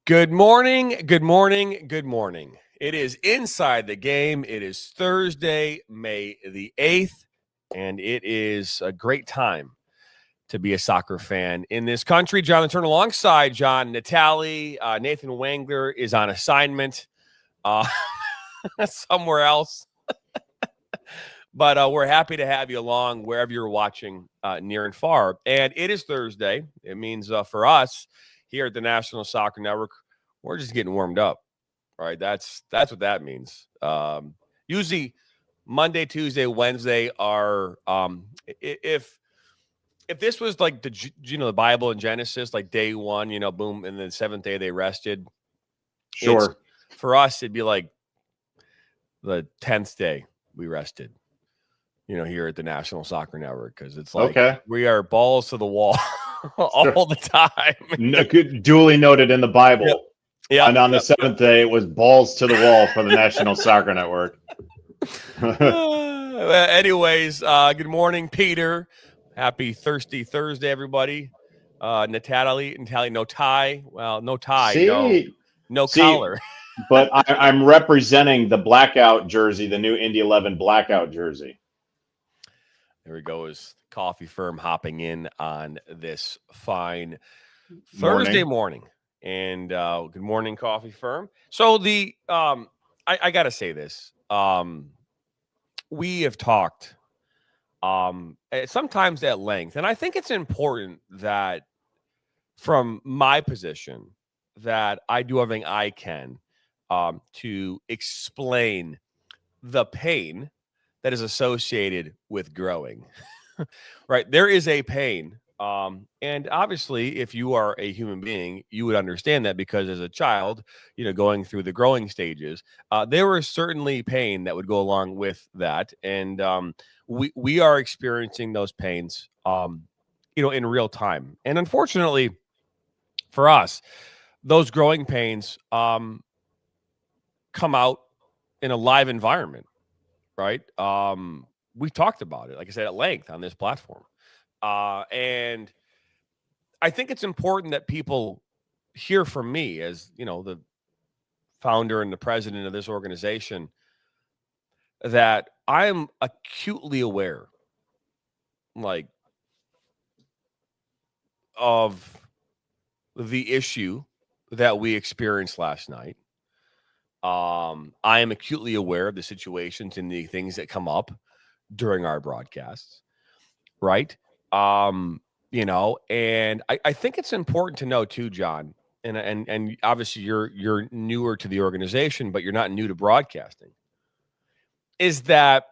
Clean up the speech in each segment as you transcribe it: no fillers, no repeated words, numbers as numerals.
Good morning, good morning, good morning. It is Inside the Game. It is Thursday, May the 8th, and it is a great time to be a soccer fan in this country. Jonathan Turner alongside John Natali. Nathan Wangler is on assignment somewhere else. But we're happy to have you along wherever you're watching near and far. And it is Thursday. It means for us here at the National Soccer Network, we're just getting warmed up, right? That's what that means. Usually Monday, Tuesday, Wednesday are if this was like the Bible in Genesis, like day one, boom, and then the seventh day they rested. Sure. For us, it'd be like the 10th day we rested. Here at the National Soccer Network, because it's like we are balls to the wall all the time. Duly noted in the Bible. Yeah. And on the seventh day, it was balls to the wall for the National Soccer Network. Anyways, good morning, Peter. Happy Thirsty Thursday, everybody. Natalie, no tie. Well, no tie. No collar. But I'm representing the blackout jersey, the new Indy 11 blackout jersey. There we go. Is Coffee Firm hopping in on this fine Thursday morning. And good morning, Coffee Firm. So I got to say this. We have talked sometimes at length, and I think it's important that from my position that I do everything I can to explain the pain that is associated with growing, right? There is a pain. And obviously, if you are a human being, you would understand that because as a child, going through the growing stages, there was certainly pain that would go along with that. And we are experiencing those pains, in real time. And unfortunately for us, those growing pains come out in a live environment. Right. We talked about it, like I said, at length on this platform. And I think it's important that people hear from me as, the founder and the president of this organization, that I am acutely aware, of the issue that we experienced last night. I am acutely aware of the situations and the things that come up during our broadcasts, right? And I think it's important to know too, John, and obviously you're newer to the organization, but you're not new to broadcasting, is that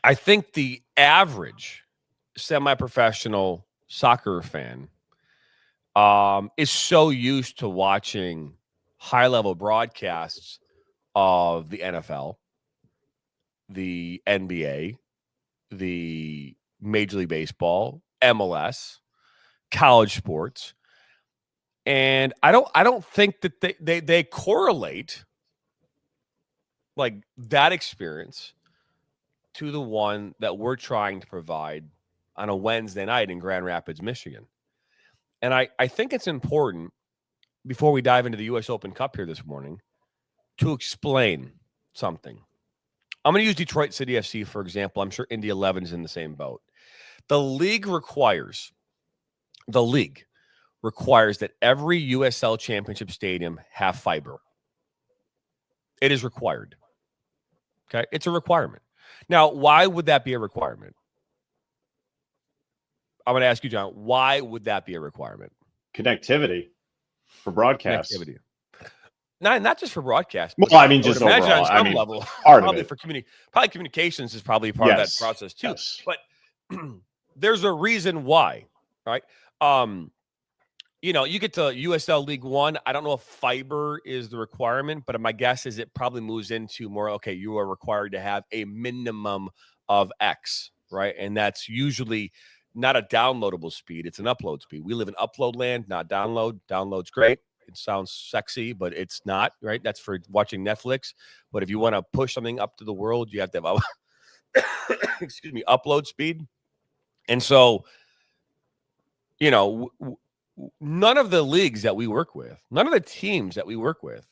I think the average semi-professional soccer fan is so used to watching high-level broadcasts of the NFL, the NBA, the Major League Baseball, MLS, college sports, and I don't think that they correlate like that experience to the one that we're trying to provide on a Wednesday night in Grand Rapids, Michigan. And I think it's important, before we dive into the U.S. Open Cup here this morning, to explain something. I'm going to use Detroit City FC, for example. I'm sure Indy 11 is in the same boat. The league requires that every USL Championship stadium have fiber. It is required. Okay? It's a requirement. Now, why would that be a requirement? I'm going to ask you, John, why would that be a requirement? Connectivity for broadcast. Connectivity. Not just for broadcast. Well, I mean, just overall. On some level, part probably of it. Probably communications is probably part of that process too. Yes. But there's a reason why, right? You get to USL League One. I don't know if fiber is the requirement, but my guess is it probably moves into more, okay, you are required to have a minimum of X, right? And that's usually not a downloadable speed. It's an upload speed. We live in upload land, not download. Download's great. It sounds sexy, but it's not, right? That's for watching Netflix. But if you want to push something up to the world, you have to have upload speed. And so, none of the leagues that we work with, none of the teams that we work with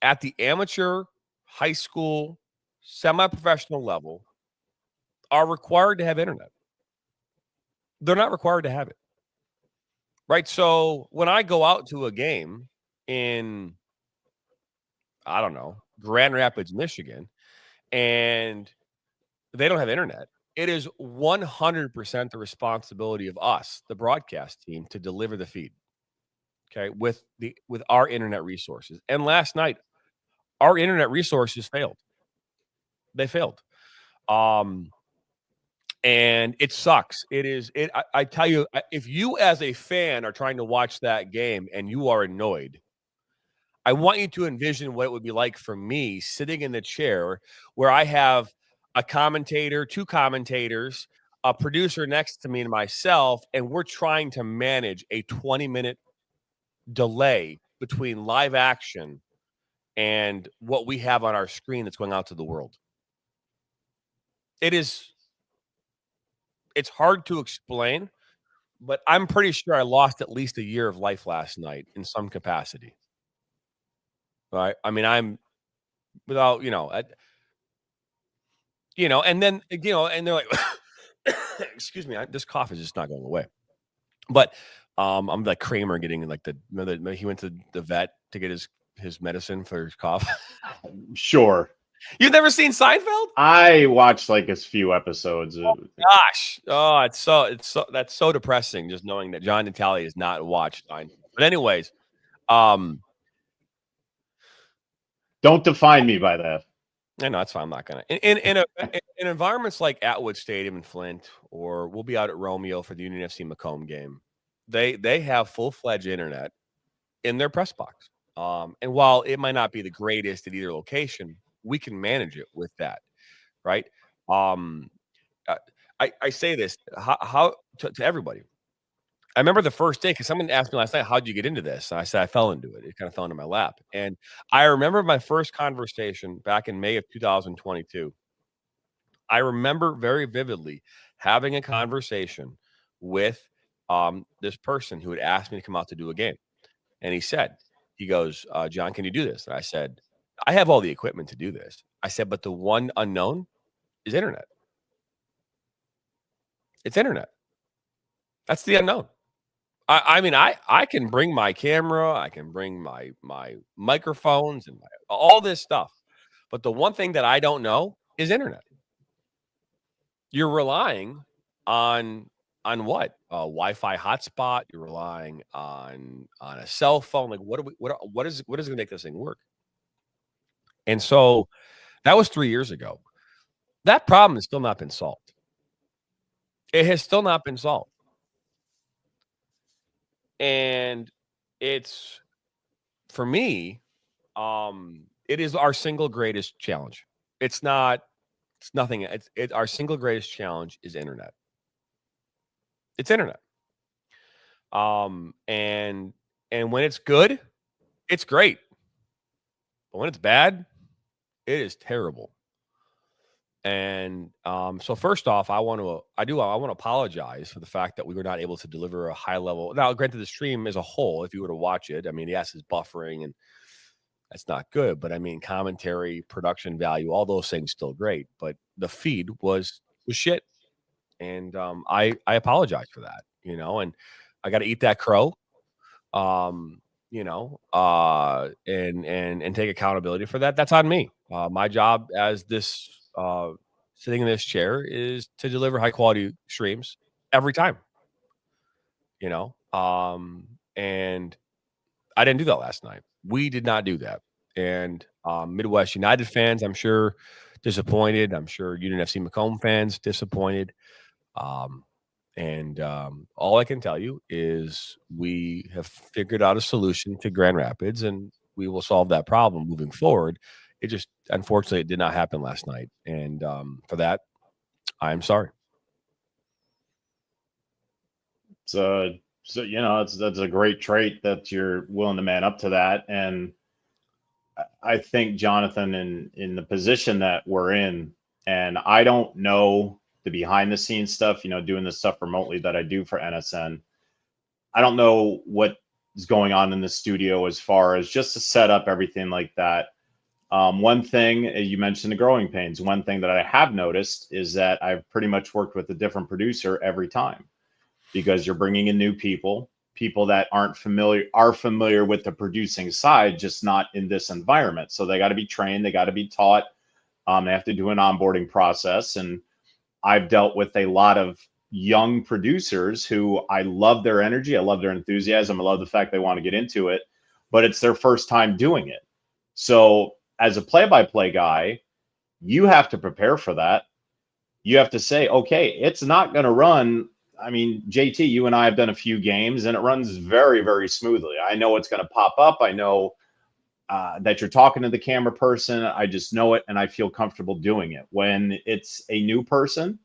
at the amateur, high school, semi-professional level are required to have internet. They're not required to have it. Right? So when I go out to a game in, I don't know, Grand Rapids, Michigan, and they don't have internet, it is 100% the responsibility of us, the broadcast team, to deliver the feed. Okay, with our internet resources. And last night, our internet resources failed. They failed. And it sucks. It is. I tell you, if you as a fan are trying to watch that game and you are annoyed, I want you to envision what it would be like for me sitting in the chair where I have a commentator, two commentators, a producer next to me and myself, and we're trying to manage a 20-minute delay between live action and what we have on our screen that's going out to the world. It's hard to explain, but I'm pretty sure I lost at least a year of life last night in some capacity. Right? I mean, I'm without, and then, and they're like, excuse me, this cough is just not going away. But I'm like Kramer getting like he went to the vet to get his medicine for his cough. Sure. You've never seen Seinfeld? I watched like a few episodes. Oh gosh. Oh, that's so depressing just knowing that John Natali has not watched Seinfeld. But anyways, don't define me by that. I know, that's fine. I'm not gonna. In environments like Atwood Stadium in Flint, or we'll be out at Romeo for the Union FC Macomb game. They have full-fledged internet in their press box. And while it might not be the greatest at either location, we can manage it with that, right? I say this how to everybody. I remember the first day because someone asked me last night, "How'd you get into this?" And I said, "I fell into it. It kind of fell into my lap." And I remember my first conversation back in May of 2022. I remember very vividly having a conversation with this person who had asked me to come out to do a game. And he goes, John, can you do this? And I said, I have all the equipment to do this. I said, but the one unknown is internet. It's internet. That's the unknown. I mean, I can bring my camera, I can bring my microphones and all this stuff. But the one thing that I don't know is internet. You're relying on what? A Wi-Fi hotspot. You're relying on a cell phone. Like what is going to make this thing work? And so that was 3 years ago. That problem has still not been solved. It has still not been solved. And it's, for me, it is our single greatest challenge. It's nothing. It's our single greatest challenge is internet. It's internet. And when it's good, it's great. But when it's bad, it is terrible. And so first off, I want to apologize for the fact that we were not able to deliver a high level. Now, granted, the stream as a whole, if you were to watch it, I mean, yes, it's buffering and that's not good. But I mean, commentary, production value, all those things still great. But the feed was shit, and I apologize for that. And I got to eat that crow. And take accountability for that. That's on me. My job as this sitting in this chair is to deliver high quality streams every time. And I didn't do that last night. We did not do that. And Midwest United fans, I'm sure, disappointed. I'm sure Union FC Macomb fans disappointed. And all I can tell you is we have figured out a solution to Grand Rapids, and we will solve that problem moving forward. It just, unfortunately, it did not happen last night. And for that, I'm sorry. So that's a great trait that you're willing to man up to that. And I think, Jonathan, in the position that we're in, and I don't know the behind the scenes stuff, doing the stuff remotely that I do for NSN. I don't know what is going on in the studio as far as just to set up everything like that. One thing you mentioned the growing pains. One thing that I have noticed is that I've pretty much worked with a different producer every time because you're bringing in new people that are familiar with the producing side, just not in this environment. So they got to be trained, they got to be taught. They have to do an onboarding process, and I've dealt with a lot of young producers who I love their energy, I love their enthusiasm, I love the fact they want to get into it, but it's their first time doing it. So as a play-by-play guy, you have to prepare for that. You have to say, okay, it's not going to run. I mean, JT, you and I have done a few games and it runs very, very smoothly. I know it's going to pop up. I know that you're talking to the camera person. I just know it and I feel comfortable doing it. When it's a new person,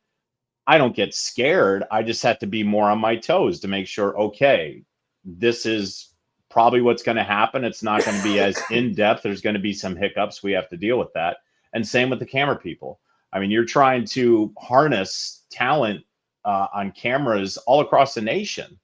I don't get scared. I just have to be more on my toes to make sure, okay, this is probably what's going to happen. It's not going to be as in depth. There's going to be some hiccups. We have to deal with that. And same with the camera people. I mean, you're trying to harness talent on cameras all across the nation.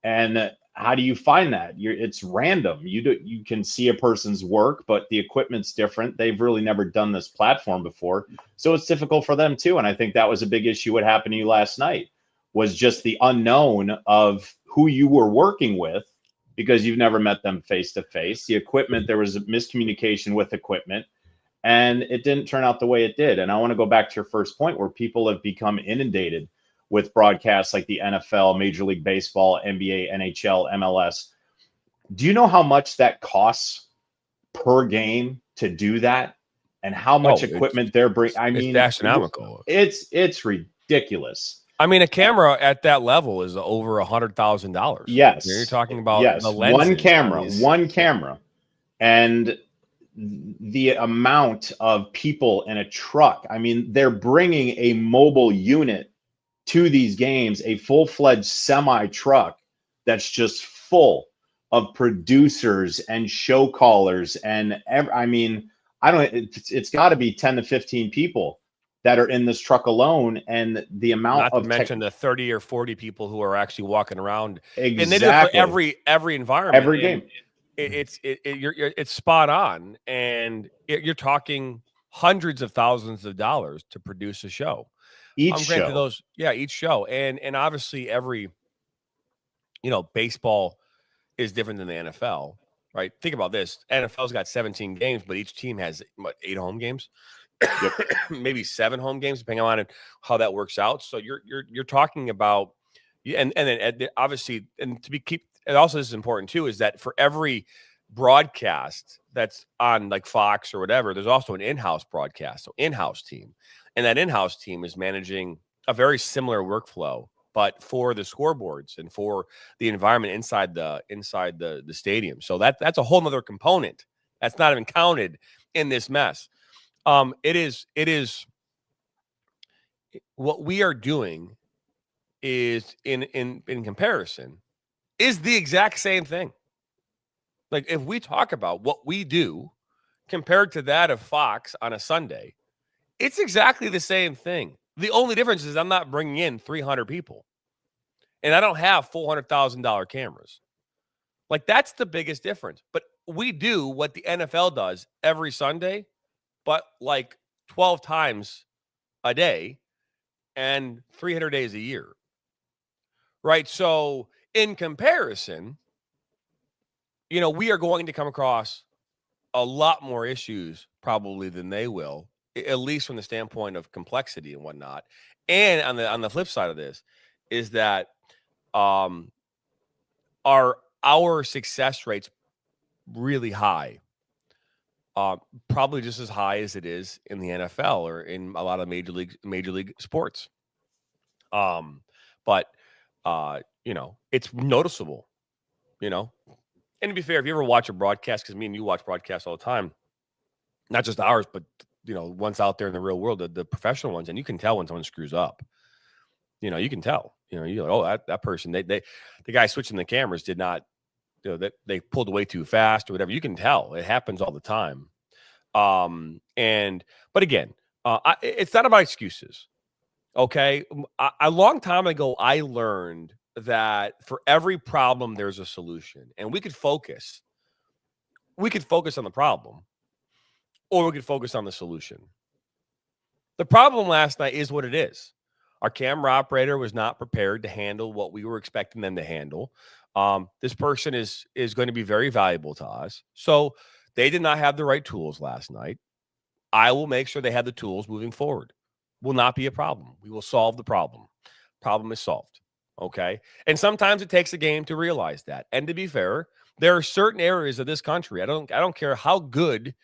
And how do you find that? It's random. You can see a person's work, but the equipment's different. They've really never done this platform before, so it's difficult for them too. And I think that was a big issue. What happened to you last night was just the unknown of who you were working with because you've never met them face to face. The equipment, there was a miscommunication with equipment, and it didn't turn out the way it did. And I want to go back to your first point where people have become inundated with broadcasts like the NFL, Major League Baseball, NBA, NHL, MLS. Do you know how much that costs per game to do that, and how much equipment they're bringing? I mean, it's astronomical. It's ridiculous. I mean, a camera at that level is over $100,000. Yes, you're talking about the lenses. One camera, and the amount of people in a truck. I mean, they're bringing a mobile unit to these games, a full-fledged semi truck that's just full of producers and show callers and I mean, I don't. It's got to be 10 to 15 people that are in this truck alone, and the amount not to mention the 30 or 40 people who are actually walking around. Exactly. And they do it for every environment, every game. It's spot on, and you're talking hundreds of thousands of dollars to produce a show. Each show. Each show, and obviously every, baseball is different than the NFL, right? Think about this: NFL's got 17 games, but each team has 8 home games, Yep. maybe 7 home games, depending on how that works out. So you're talking about, and then obviously, and and also this is important too, is that for every broadcast that's on like Fox or whatever, there's also an in-house broadcast, so in-house team, and that in-house team is managing a very similar workflow, but for the scoreboards and for the environment inside the stadium. So that's a whole nother component that's not even counted in this mess. It is what we are doing is in comparison is the exact same thing. Like if we talk about what we do compared to that of Fox on a Sunday, it's exactly the same thing. The only difference is I'm not bringing in 300 people, and I don't have $400,000 cameras. Like that's the biggest difference. But we do what the NFL does every Sunday, but like 12 times a day and 300 days a year. Right? So in comparison, we are going to come across a lot more issues probably than they will, at least from the standpoint of complexity and whatnot. And on the flip side of this is that our success rates really high, probably just as high as it is in the NFL or in a lot of major league sports. But it's noticeable, And to be fair, if you ever watch a broadcast, because me and you watch broadcasts all the time, not just ours, but ones out there in the real world, the professional ones, and you can tell when someone screws up. You can tell. You're like, oh, that person, the guy switching the cameras did not, that they pulled away too fast or whatever. You can tell. It happens all the time. But again, it's not about excuses. Okay, a long time ago, I learned that for every problem, there's a solution. And we could focus. We could focus on the problem, or we could focus on the solution. The problem last night is what it is. Our camera operator was not prepared to handle what we were expecting them to handle. This person is going to be very valuable to us. So they did not have the right tools last night. I will make sure they have the tools moving forward. Will not be a problem. We will solve the problem. Problem is solved. Okay. And sometimes it takes a game to realize that. And to be fair, there are certain areas of this country. I don't care how good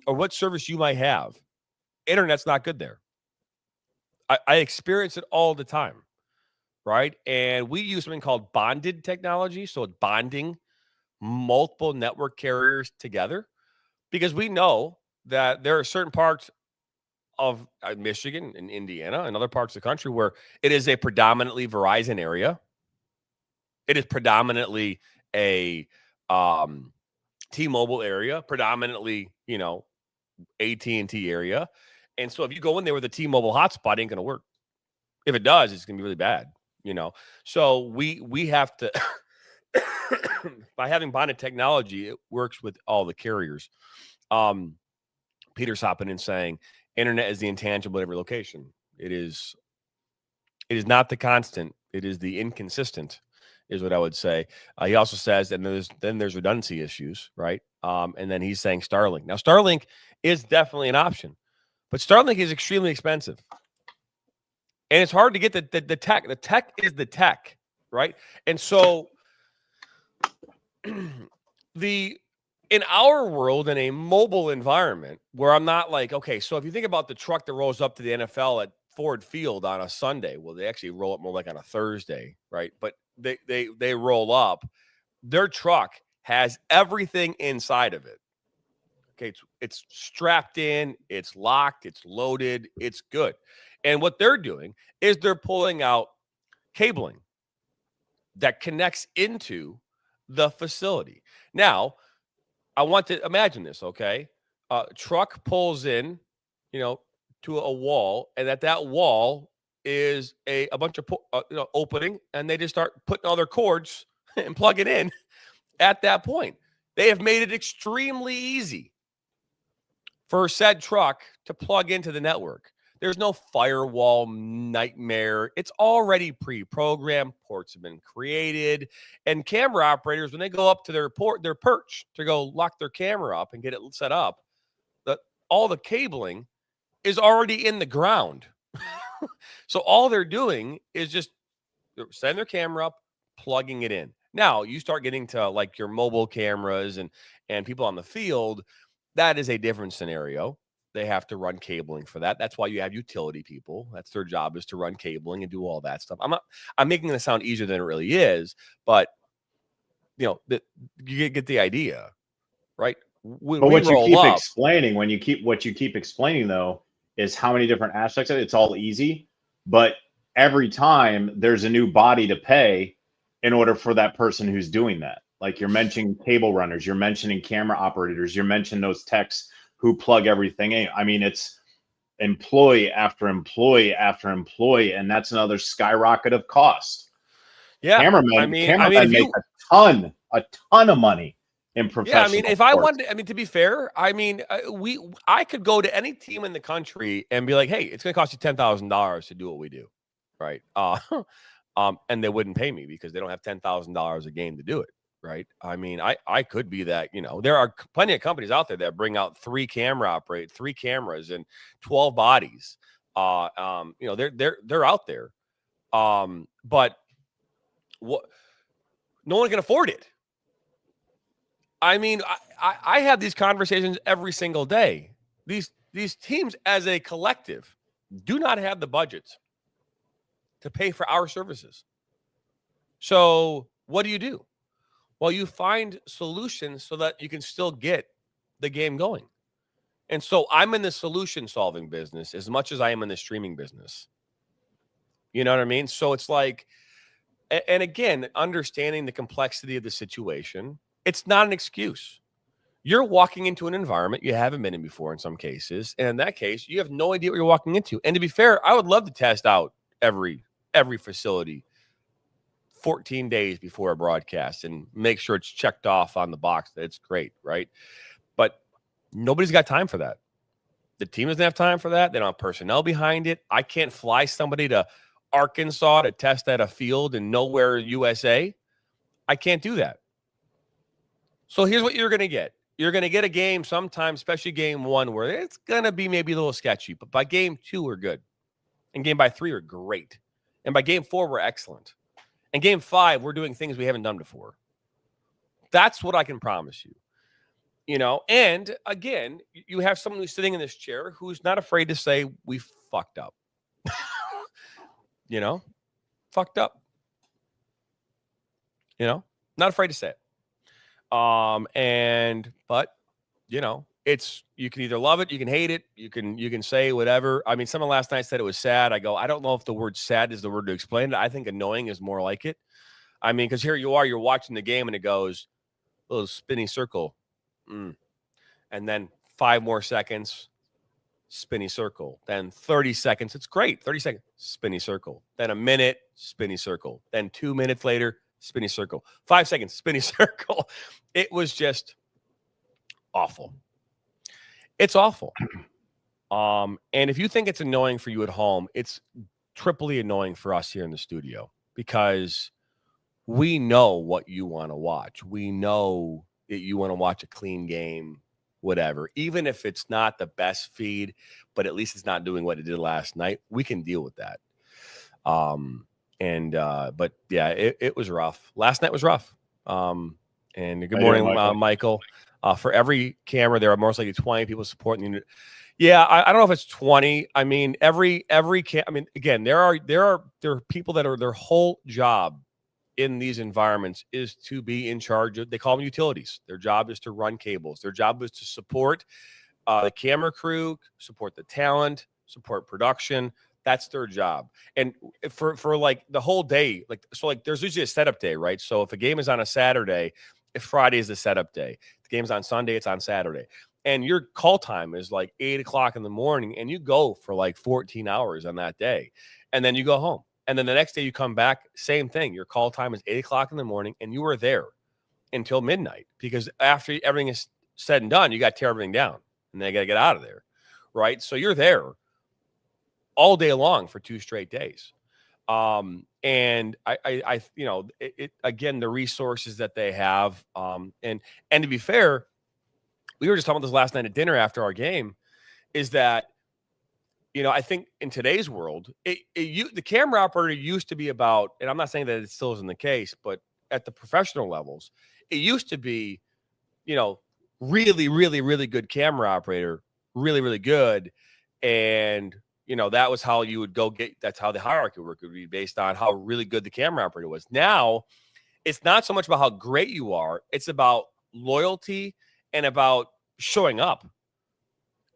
or what service you might have. Internet's not good there. I experience it all the time. Right. And we use something called bonded technology. So it's bonding multiple network carriers together, because we know that there are certain parts of Michigan and Indiana and other parts of the country where it is a predominantly Verizon area. It is predominantly a T-Mobile area, predominantly, AT&T area. And so if you go in there with a T-Mobile hotspot, it ain't going to work. If it does, it's going to be really bad, So we have to, by having bonded technology, it works with all the carriers. Peter's hopping in saying, internet is the intangible at every location. It is not the constant. It is the inconsistent, is what I would say. He also says, and there's redundancy issues, right? And then he's saying Starlink. Now, Starlink is definitely an option, but Starlink is extremely expensive. And it's hard to get the tech. The tech is the tech, right? And so in our world, in a mobile environment where I'm not like, okay, so if you think about the truck that rolls up to the NFL at Ford Field on a Sunday, well, they actually roll up more like on a Thursday, right? But they roll up. Their truck has everything inside of it. Okay, it's strapped in, it's locked, it's loaded, it's good. And what they're doing is they're pulling out cabling that connects into the facility. Now, I want to imagine this, okay? Truck pulls in, to a wall, and at that wall is a bunch of opening, and they just start putting all their cords and plug it in at that point. They have made it extremely easy for said truck to plug into the network. There's no firewall nightmare. It's already pre-programmed. Ports have been created. And camera operators, when they go up to their perch to go lock their camera up and get it set up, all the cabling is already in the ground. So all they're doing is just setting their camera up, plugging it in. Now, you start getting to like your mobile cameras and people on the field, that is a different scenario. They have to run cabling for that. That's why you have utility people. That's their job, is to run cabling and do all that stuff. I'm making it sound easier than it really is, but you get the idea, right? But what you keep explaining, what you keep explaining though, is how many different aspects of it. It's all easy, but every time there's a new body to pay in order for that person who's doing that. Like you're mentioning cable runners, you're mentioning camera operators, you're mentioning those techs who plug everything in. I mean, it's employee after employee after employee, and that's another skyrocket of cost. Yeah, cameramen make a ton of money in professional. Yeah, I mean, if I wanted, to be fair, I could go to any team in the country and be like, hey, it's going to cost you $10,000 to do what we do, right? And they wouldn't pay me because they don't have $10,000 a game to do it. Right. I mean, I could be that, there are plenty of companies out there that bring out 3 cameras and 12 bodies. They're out there. But what, no one can afford it. I mean, I have these conversations every single day. These teams as a collective do not have the budgets to pay for our services. So what do? Well, you find solutions so that you can still get the game going. And so I'm in the solution solving business as much as I am in the streaming business. You know what I mean? So it's like, and again, understanding the complexity of the situation, it's not an excuse. You're walking into an environment you haven't been in before in some cases. And in that case, you have no idea what you're walking into. And to be fair, I would love to test out every facility 14 days before a broadcast and make sure it's checked off on the box that it's great, right? But nobody's got time for that. The team doesn't have time for that. They don't have personnel behind it. I can't fly somebody to Arkansas to test at a field in nowhere, USA. I can't do that. So here's what you're going to get. You're going to get a game sometimes, especially game 1, where it's going to be maybe a little sketchy. But by game 2, we're good. And game by 3, we're great. And by game 4, we're excellent. And game 5, we're doing things we haven't done before. That's what I can promise you. And again, you have someone who's sitting in this chair who's not afraid to say, we fucked up. Fucked up. Not afraid to say it. But it's, you can either love it, you can hate it, you can say whatever. I mean, someone last night said it was sad. I go, I don't know if the word sad is the word to explain it. I think annoying is more like it. I mean, because here you are, you're watching the game and it goes, little spinny circle. And then 5 more seconds, spinny circle. Then 30 seconds. It's great. 30 seconds, spinny circle. Then a minute, spinny circle. Then 2 minutes later, spinny circle. 5 seconds, spinny circle. It was just awful. It's awful. And if you think it's annoying for you at home, it's triply annoying for us here in the studio, because we know what you want to watch. We know that you want to watch a clean game, whatever. Even if it's not the best feed, but at least it's not doing what it did last night, we can deal with that. But yeah, it was rough. Last night was rough. And good morning, Michael. For every camera, there are most likely 20 people supporting the unit. Yeah, I don't know if it's 20. I mean, again, there are people that are, their whole job in these environments is to be in charge of, they call them utilities. Their job is to run cables. Their job is to support the camera crew, support the talent, support production. That's their job. And for like the whole day, there's usually a setup day, right? So if a game is on a Saturday, if Friday is the setup day, the game's on Sunday, it's on Saturday. And your call time is like 8 o'clock in the morning, and you go for like 14 hours on that day. And then you go home. And then the next day you come back, same thing. Your call time is 8 o'clock in the morning, and you are there until midnight, because after everything is said and done, you got to tear everything down, and then you got to get out of there, right? So you're there all day long for 2 straight days. And again, the resources that they have, and to be fair, we were just talking about this last night at dinner after our game, is that, I think in today's world, the camera operator used to be about, and I'm not saying that it still isn't the case, but at the professional levels, it used to be, really, really, really good camera operator, really, really good. And, that was how you would go that's how the hierarchy work would be, based on how really good the camera operator was. Now, it's not so much about how great you are. It's about loyalty and about showing up.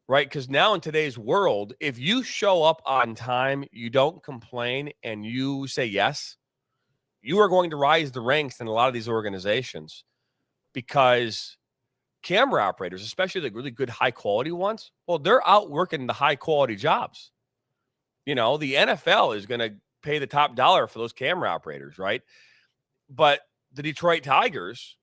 Right? Because now in today's world, if you show up on time, you don't complain, and you say yes, you are going to rise the ranks in a lot of these organizations, because camera operators, especially the really good high quality ones, well, they're out working the high quality jobs. The NFL is going to pay the top dollar for those camera operators, right? But the Detroit Tigers,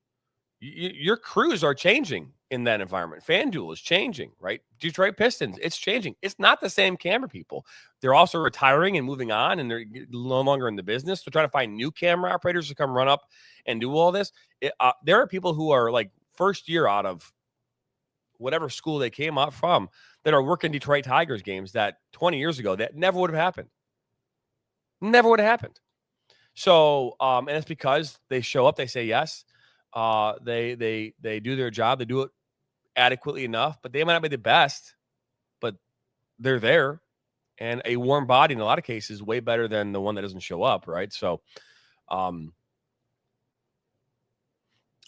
your crews are changing in that environment. FanDuel is changing, right? Detroit Pistons, it's changing. It's not the same camera people. They're also retiring and moving on, and they're no longer in the business. They're trying to find new camera operators to come run up and do all this. There are people who are like first year out of whatever school they came up from that are working Detroit Tigers games that 20 years ago, that never would have happened. Never would have happened. So, and it's because they show up, they say yes. They do their job. They do it adequately enough, but they might not be the best, but they're there. And a warm body in a lot of cases is way better than the one that doesn't show up, right? So,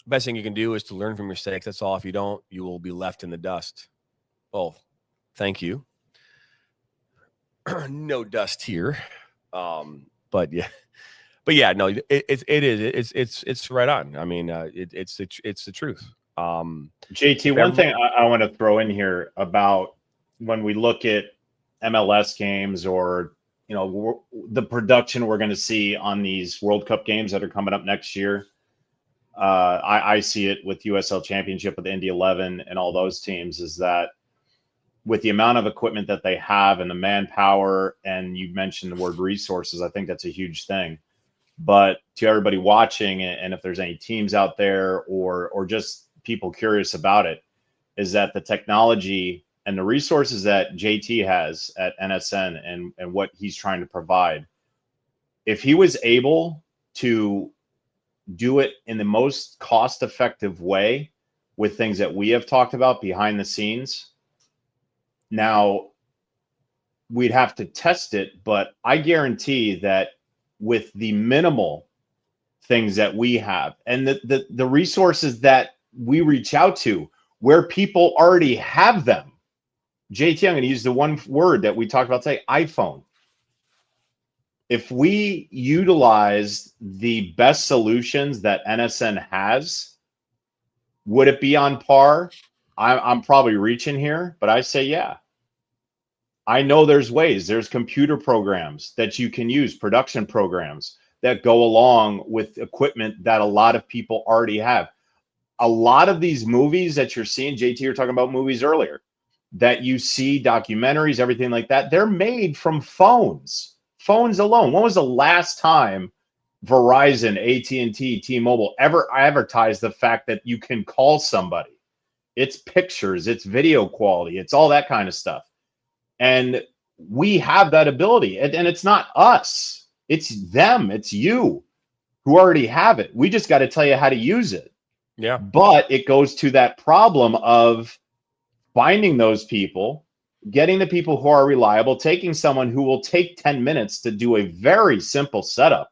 best thing you can do is to learn from your mistakes. That's all. If you don't, you will be left in the dust. Well, thank you. No dust here. But yeah, no, it's right on. I mean, it's the truth. JT, one thing I want to throw in here about when we look at MLS games or the production we're going to see on these World Cup games that are coming up next year. I see it with USL Championship with Indy 11 and all those teams, is that with the amount of equipment that they have and the manpower, and you mentioned the word resources, I think that's a huge thing. But to everybody watching, and if there's any teams out there or just people curious about it, is that the technology and the resources that JT has at NSN and what he's trying to provide, if he was able to do it in the most cost-effective way with things that we have talked about behind the scenes, now we'd have to test it, but I guarantee that with the minimal things that we have and the resources that we reach out to where people already have them, JT, I'm going to use the one word that we talked about today, iPhone. If we utilize the best solutions that NSN has, would it be on par? I'm probably reaching here, but I say, yeah. I know there's ways. There's computer programs that you can use, production programs that go along with equipment that a lot of people already have. A lot of these movies that you're seeing, JT, you're talking about movies earlier, that you see, documentaries, everything like that, they're made from phones alone. When was the last time Verizon, AT&T, T-Mobile ever advertised the fact that you can call somebody? It's pictures, it's video quality, it's all that kind of stuff. And we have that ability. And it's not us, it's them, it's you who already have it. We just got to tell you how to use it. Yeah. But it goes to that problem of finding those people, getting the people who are reliable, taking someone who will take 10 minutes to do a very simple setup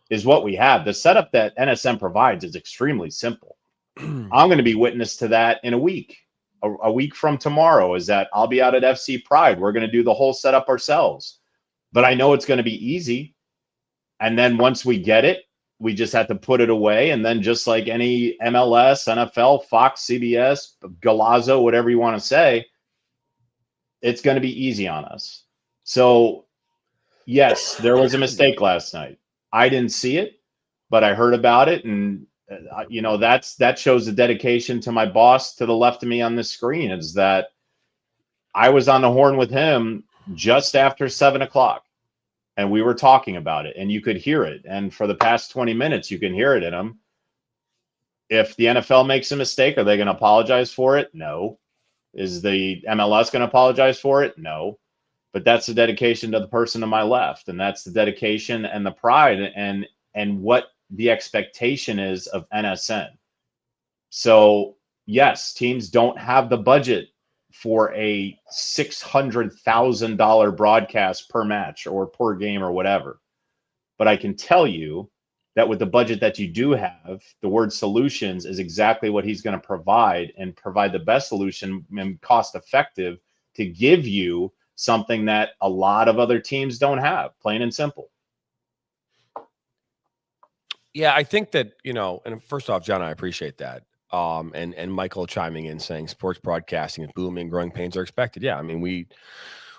is what we have. The setup that NSM provides is extremely simple. I'm going to be witness to that in a week. A week from tomorrow is that I'll be out at FC Pride. We're going to do the whole setup ourselves. But I know it's going to be easy. And then once we get it, we just have to put it away. And then just like any MLS, NFL, Fox, CBS, Galazzo, whatever you want to say, it's going to be easy on us. So, yes, there was a mistake last night. I didn't see it, but I heard about it. And, that shows the dedication to my boss to the left of me on the screen, is that I was on the horn with him just after 7:00. And we were talking about it, and you could hear it. And for the past 20 minutes, you can hear it in him. If the NFL makes a mistake, are they going to apologize for it? No. Is the MLS going to apologize for it? No. But that's the dedication to the person to my left, and that's the dedication and the pride and what the expectation is of NSN. So, yes, teams don't have the budget for a $600,000 broadcast per match or per game or whatever. But I can tell you that with the budget that you do have, the word solutions is exactly what he's going to provide, and provide the best solution and cost effective to give you something that a lot of other teams don't have, plain and simple. Yeah, I think that, and first off, John, I appreciate that. And Michael chiming in saying sports broadcasting is booming, growing pains are expected. Yeah, I mean, we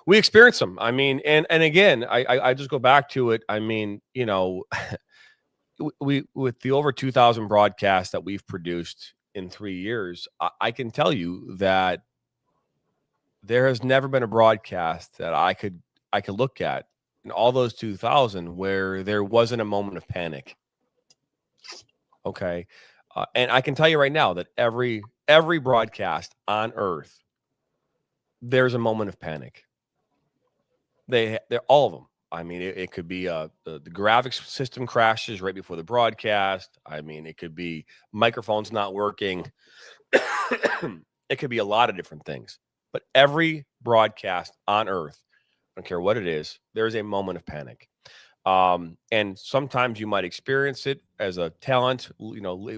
experience them. I mean, and again, I just go back to it. I mean, we with the over 2,000 broadcasts that we've produced in 3 years, I can tell you that there has never been a broadcast that I could look at in all those 2,000 where there wasn't a moment of panic. Okay. And I can tell you right now that every broadcast on earth, there's a moment of panic. They're all of them. I mean, it could be the graphics system crashes right before the broadcast. I mean, it could be microphones not working. It could be a lot of different things. But every broadcast on earth, I don't care what it is, there is a moment of panic. And sometimes you might experience it as a talent,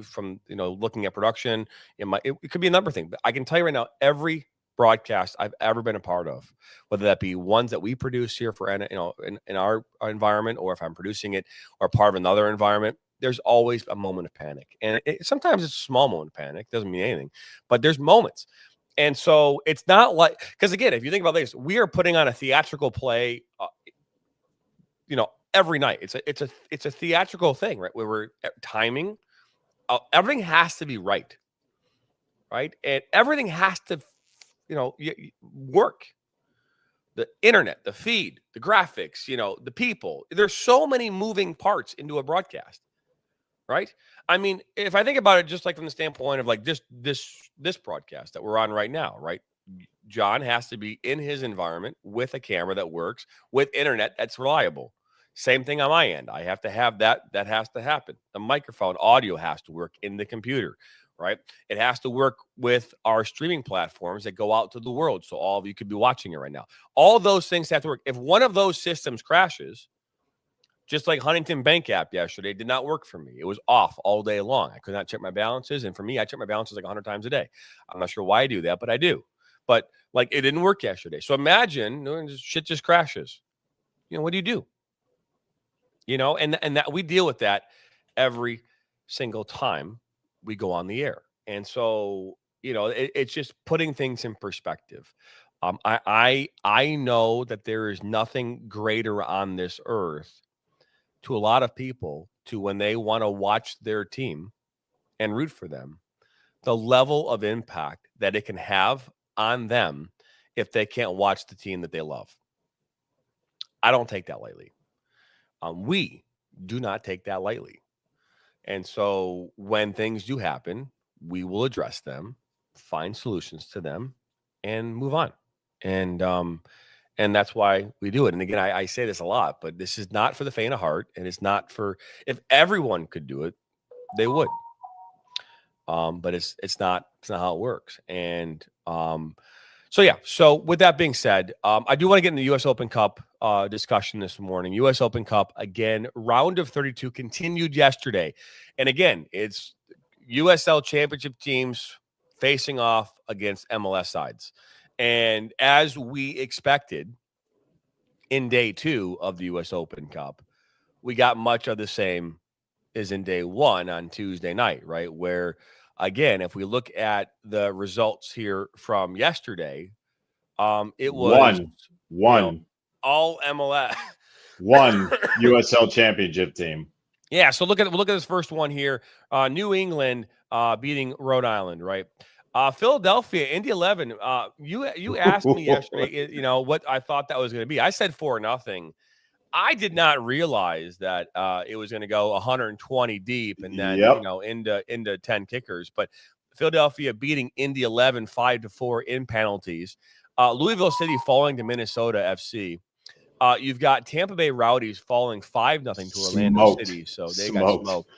from, looking at production. It could be a number of things, but I can tell you right now, every broadcast I've ever been a part of, whether that be ones that we produce here for, in our environment, or if I'm producing it or part of another environment, there's always a moment of panic. And sometimes it's a small moment of panic, doesn't mean anything, but there's moments. And so it's not like, because again, if you think about this, we are putting on a theatrical play every night. It's a theatrical thing, right? Where we're timing, everything has to be right, and everything has to, work. The internet, the feed, the graphics, the people. There's so many moving parts into a broadcast, right? I mean, if I think about it, just like from the standpoint of like this broadcast that we're on right now, right? John has to be in his environment with a camera that works, with internet that's reliable. Same thing on my end. I have to have that. That has to happen. The microphone audio has to work in the computer, right? It has to work with our streaming platforms that go out to the world. So all of you could be watching it right now. All those things have to work. If one of those systems crashes, just like Huntington Bank app yesterday did not work for me. It was off all day long. I could not check my balances. And for me, I check my balances like 100 times a day. I'm not sure why I do that, but I do. But like it didn't work yesterday. So imagine shit just crashes. What do you do? And that we deal with that every single time we go on the air. And so, it's just putting things in perspective. I know that there is nothing greater on this earth to a lot of people to when they want to watch their team and root for them, the level of impact that it can have on them if they can't watch the team that they love. I don't take that lightly. We do not take that lightly. And so when things do happen, we will address them, find solutions to them, and move on. And that's why we do it. And again, I say this a lot, but this is not for the faint of heart, and it's not for, if everyone could do it, they would. But it's not how it works. And so with that being said, I do want to get in the U.S. Open Cup discussion this morning. U.S. Open Cup, again, round of 32 continued yesterday. And again, it's USL championship teams facing off against MLS sides. And as we expected in day 2 of the U.S. Open Cup, we got much of the same as in day 1 on Tuesday night, right? Where, again, if we look at the results here from yesterday, it was one all MLS. One USL championship team. Yeah, so look at this first one here. New England beating Rhode Island, right? Philadelphia, Indy 11. You asked me yesterday, what I thought that was going to be. I said 4-0. I did not realize that it was going to go 120 deep and then into 10 kickers. But Philadelphia beating Indy 11 5-4 in penalties. Louisville City falling to Minnesota FC. You've got Tampa Bay Rowdies falling 5-0 to Orlando City, so they got smoked.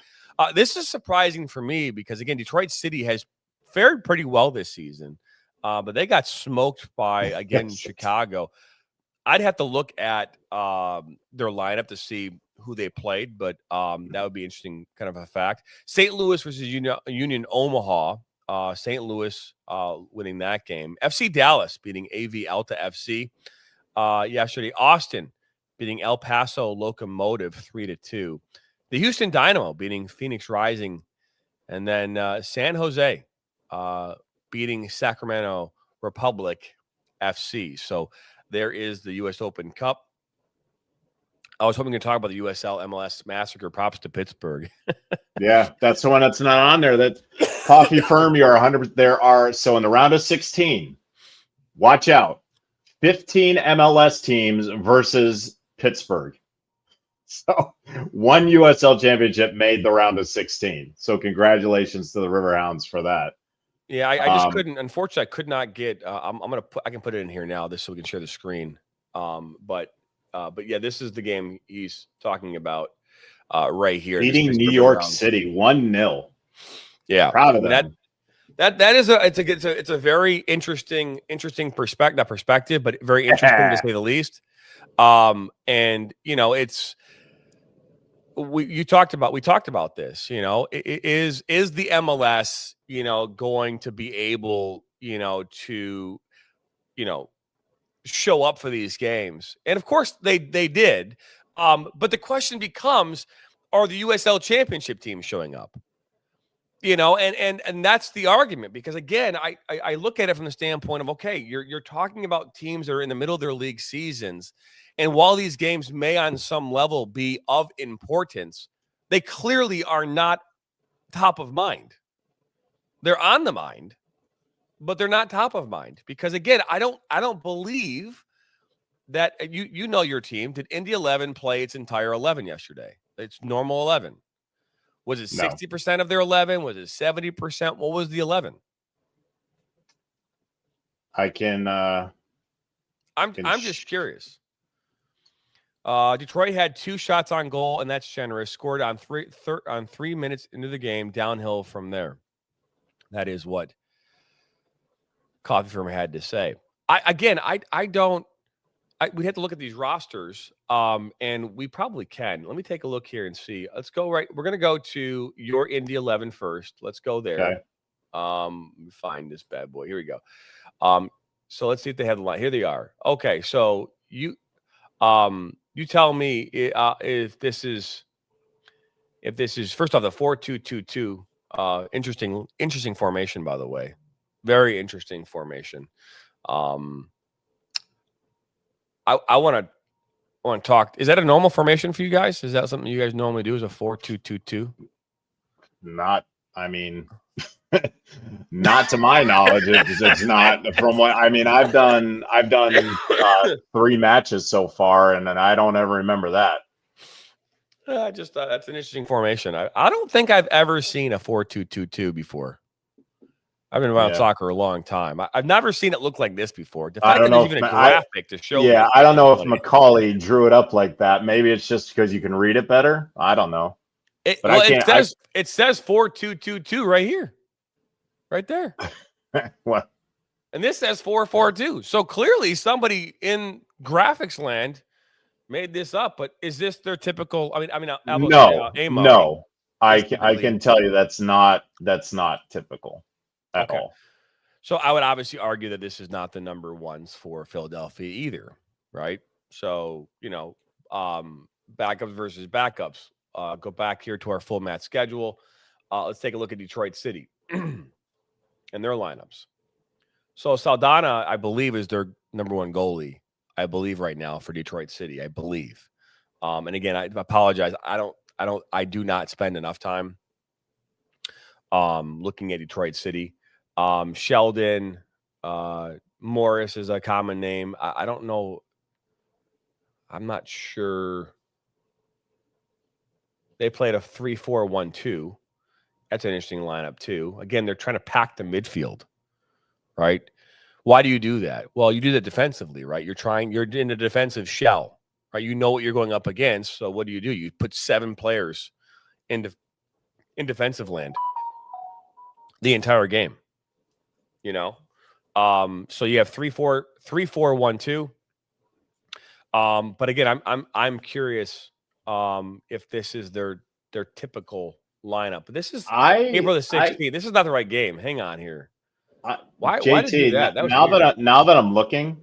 This is surprising for me because, again, Detroit City has fared pretty well this season, but they got smoked by, again, Chicago. I'd have to look at their lineup to see who they played, but that would be interesting kind of a fact. St. Louis versus Union Omaha. St. Louis winning that game. FC Dallas beating AV Alta FC. Yesterday, Austin beating El Paso Locomotive 3-2. The Houston Dynamo beating Phoenix Rising, and then San Jose beating Sacramento Republic FC. So there is the U.S. Open Cup. I was hoping to talk about the USL MLS Massacre. Props to Pittsburgh. Yeah, that's the one that's not on there. That Coffee Firm, you're 100%. There are, so in the round of 16, watch out. 15 MLS teams versus Pittsburgh. So one USL championship made the round of 16. So congratulations to the Riverhounds for that. Yeah, I just couldn't. Unfortunately, I could not get. I'm gonna put. I can put it in here now, so we can share the screen. But yeah, this is the game he's talking about right here. Beating New York City 1-0. Yeah, proud of them. That is it's a very interesting perspective, but very interesting to say the least. And it's we talked about this. Is the MLS going to be able to show up for these games? And of course they did. But the question becomes, are the USL championship teams showing up? and that's the argument, because again, I look at it from the standpoint of, okay, you're talking about teams that are in the middle of their league seasons, and while these games may on some level be of importance, they clearly are not top of mind. They're on the mind, but they're not top of mind, because again, I don't believe that you know your team. Did Indy 11 play its entire 11 yesterday? It's normal 11. Was it No. 60% of their 11? Was it 70%? What was the 11? I can. I'm just curious. Detroit had 2 shots on goal, and that's generous. Scored on 3 minutes into the game, downhill from there. That is what Coffee Firm had to say. I don't. We have to look at these rosters, and we probably can. Let me take a look here and see. Let's go right. We're going to go to your Indy 11 first. Let's go there. Okay. Let me find this bad boy. Here we go. So let's see if they have the line. Here they are. Okay, so you tell me if this is first off the 4-2-2-2. Interesting formation, by the way. Very interesting formation. I want to talk. Is that a normal formation for you guys? Is that something you guys normally do? Is a 4-2-2-2? Not. I mean, not to my knowledge. It's not. From what I mean, I've done 3 matches so far, and I don't ever remember that. I just thought that's an interesting formation. I don't think I've ever seen a 4-2-2-2 before. I've been around soccer a long time. I've never seen it look like this before. The fact that there's even a graphic to show. Yeah, I don't know if Macaulay drew it up like that. Maybe it's just because you can read it better. I don't know. It says 4-2-2-2 right here, right there. What? And this says 4-4-2. So clearly, somebody in graphics land made this up. But is this their typical? No. I can tell you that's not typical at all. So I would obviously argue that this is not the number ones for Philadelphia either, right? So backups versus backups. Go back here to our full match schedule. Let's take a look at Detroit City and their lineups. So Saldana, I believe, is their number 1 goalie. I believe right now for Detroit City. I believe. And again, I apologize. I do not spend enough time looking at Detroit City. Sheldon Morris is a common name. I don't know. I'm not sure. They played a 3-4-1-2. That's an interesting lineup too. Again, they're trying to pack the midfield, right? Why do you do that? Well, you do that defensively, right? You're in a defensive shell, right? You know what you're going up against. So what do? You put 7 players in defensive land the entire game. So you have 3-4-1-2. But again, I'm curious if this is their typical lineup. But this is April the 16th. This is not the right game. Hang on here. Why did you do that? Now that I'm looking,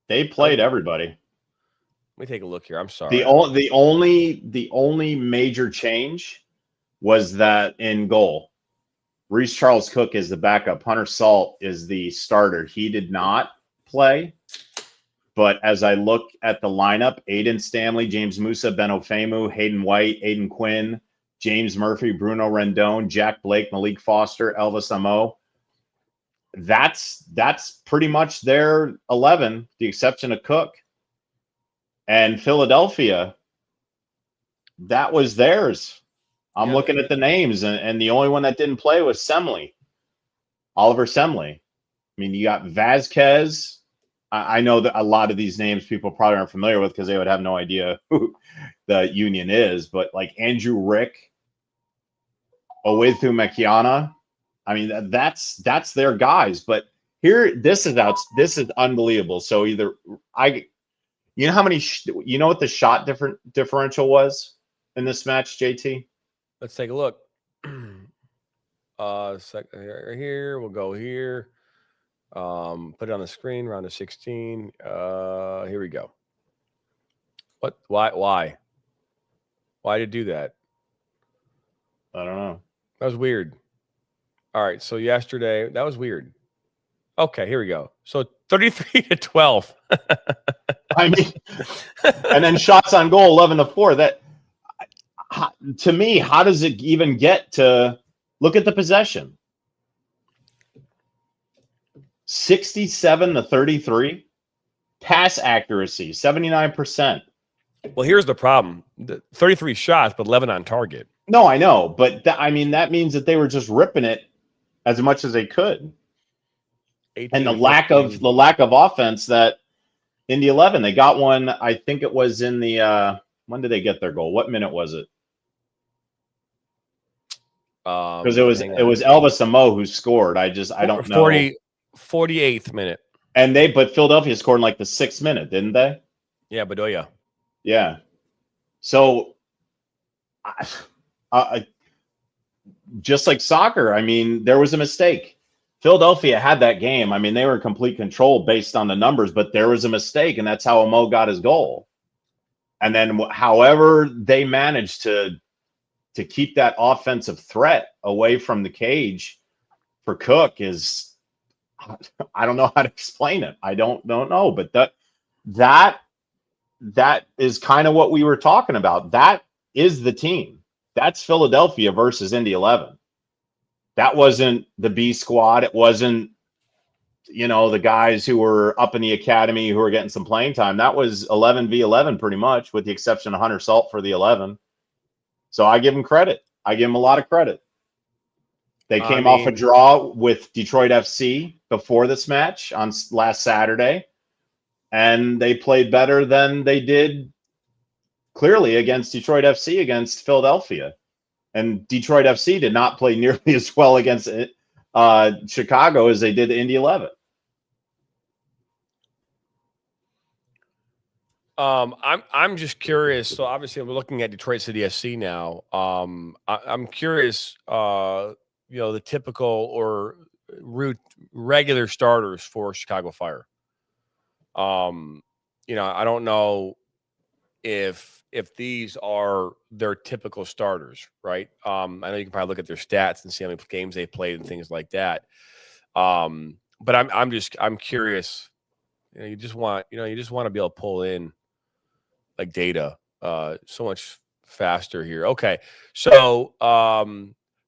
they played everybody. Let me take a look here. I'm sorry. The only major change was that in goal, Reese Charles Cook is the backup. Hunter Salt is the starter. He did not play. But as I look at the lineup, Aiden Stanley, James Musa, Ben Ofemu, Hayden White, Aiden Quinn, James Murphy, Bruno Rendon, Jack Blake, Malik Foster, Elvis Amo. That's pretty much their 11, the exception of Cook. And Philadelphia, that was theirs. I'm looking at the names, and the only one that didn't play was Semley, Oliver Semley. I mean, you got Vazquez. I know that a lot of these names people probably aren't familiar with because they would have no idea who the Union is, but like Andrew Rick, Owethu Mekiana. I mean, that's their guys. But here, this is unbelievable. So you know how many, you know what the shot differential was in this match, JT? Let's take a look. Here we'll go here. Put it on the screen. Round of 16. Here we go. What? Why did it do that? I don't know. That was weird. All right. So yesterday, that was weird. Okay, here we go. So 33-12. I mean, and then shots on goal 11-4. That to me, how does it even get to look at the possession? 67-33. Pass accuracy 79%. Well, here's the problem: 33 shots, but 11 on target. No, I know, but I mean that means that they were just ripping it as much as they could. 18, And the lack of offense that in the 11, they got one. I think it was in the when did they get their goal? What minute was it? Because it was Elvis Amo who scored. I don't know. 48th minute. And but Philadelphia scored in like the 6th minute, didn't they? Yeah, Bedoya. Yeah. So, just like soccer, I mean, there was a mistake. Philadelphia had that game. I mean, they were in complete control based on the numbers, but there was a mistake, and that's how Amo got his goal. And then, however they managed to keep that offensive threat away from the cage for Cook is, I don't know how to explain it. I don't know, but that is kind of what we were talking about. That is the team. That's Philadelphia versus Indy 11. That wasn't the B squad. It wasn't, the guys who were up in the academy who were getting some playing time. That was 11v11 pretty much, with the exception of Hunter Salt for the 11. So I give them credit. I give them a lot of credit. They came off a draw with Detroit FC before this match on last Saturday, and they played better than they did clearly against Detroit FC against Philadelphia. And Detroit FC did not play nearly as well against Chicago as they did Indy 11. I'm just curious. So obviously, we're looking at Detroit City FC now. I'm curious. The typical or regular starters for Chicago Fire. I don't know if these are their typical starters, right? I know you can probably look at their stats and see how many games they played and things like that. But I'm curious. You just want to be able to pull in like data so much faster here. Okay. So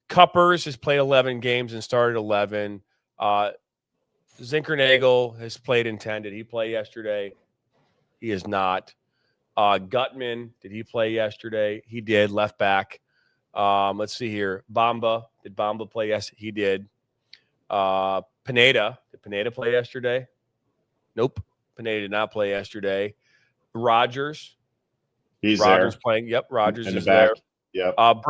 Cuppers has played 11 games and started 11. Zinkernagel has played in 10. Did he play yesterday? He is not. Gutman, did he play yesterday? He did, left back. Let's see here. Bamba, did Bamba play? Yes, he did. Pineda, did Pineda play yesterday? Nope. Pineda did not play yesterday. Rogers. He's Rogers there. playing. Yep, Rogers in the is back. there. Yep.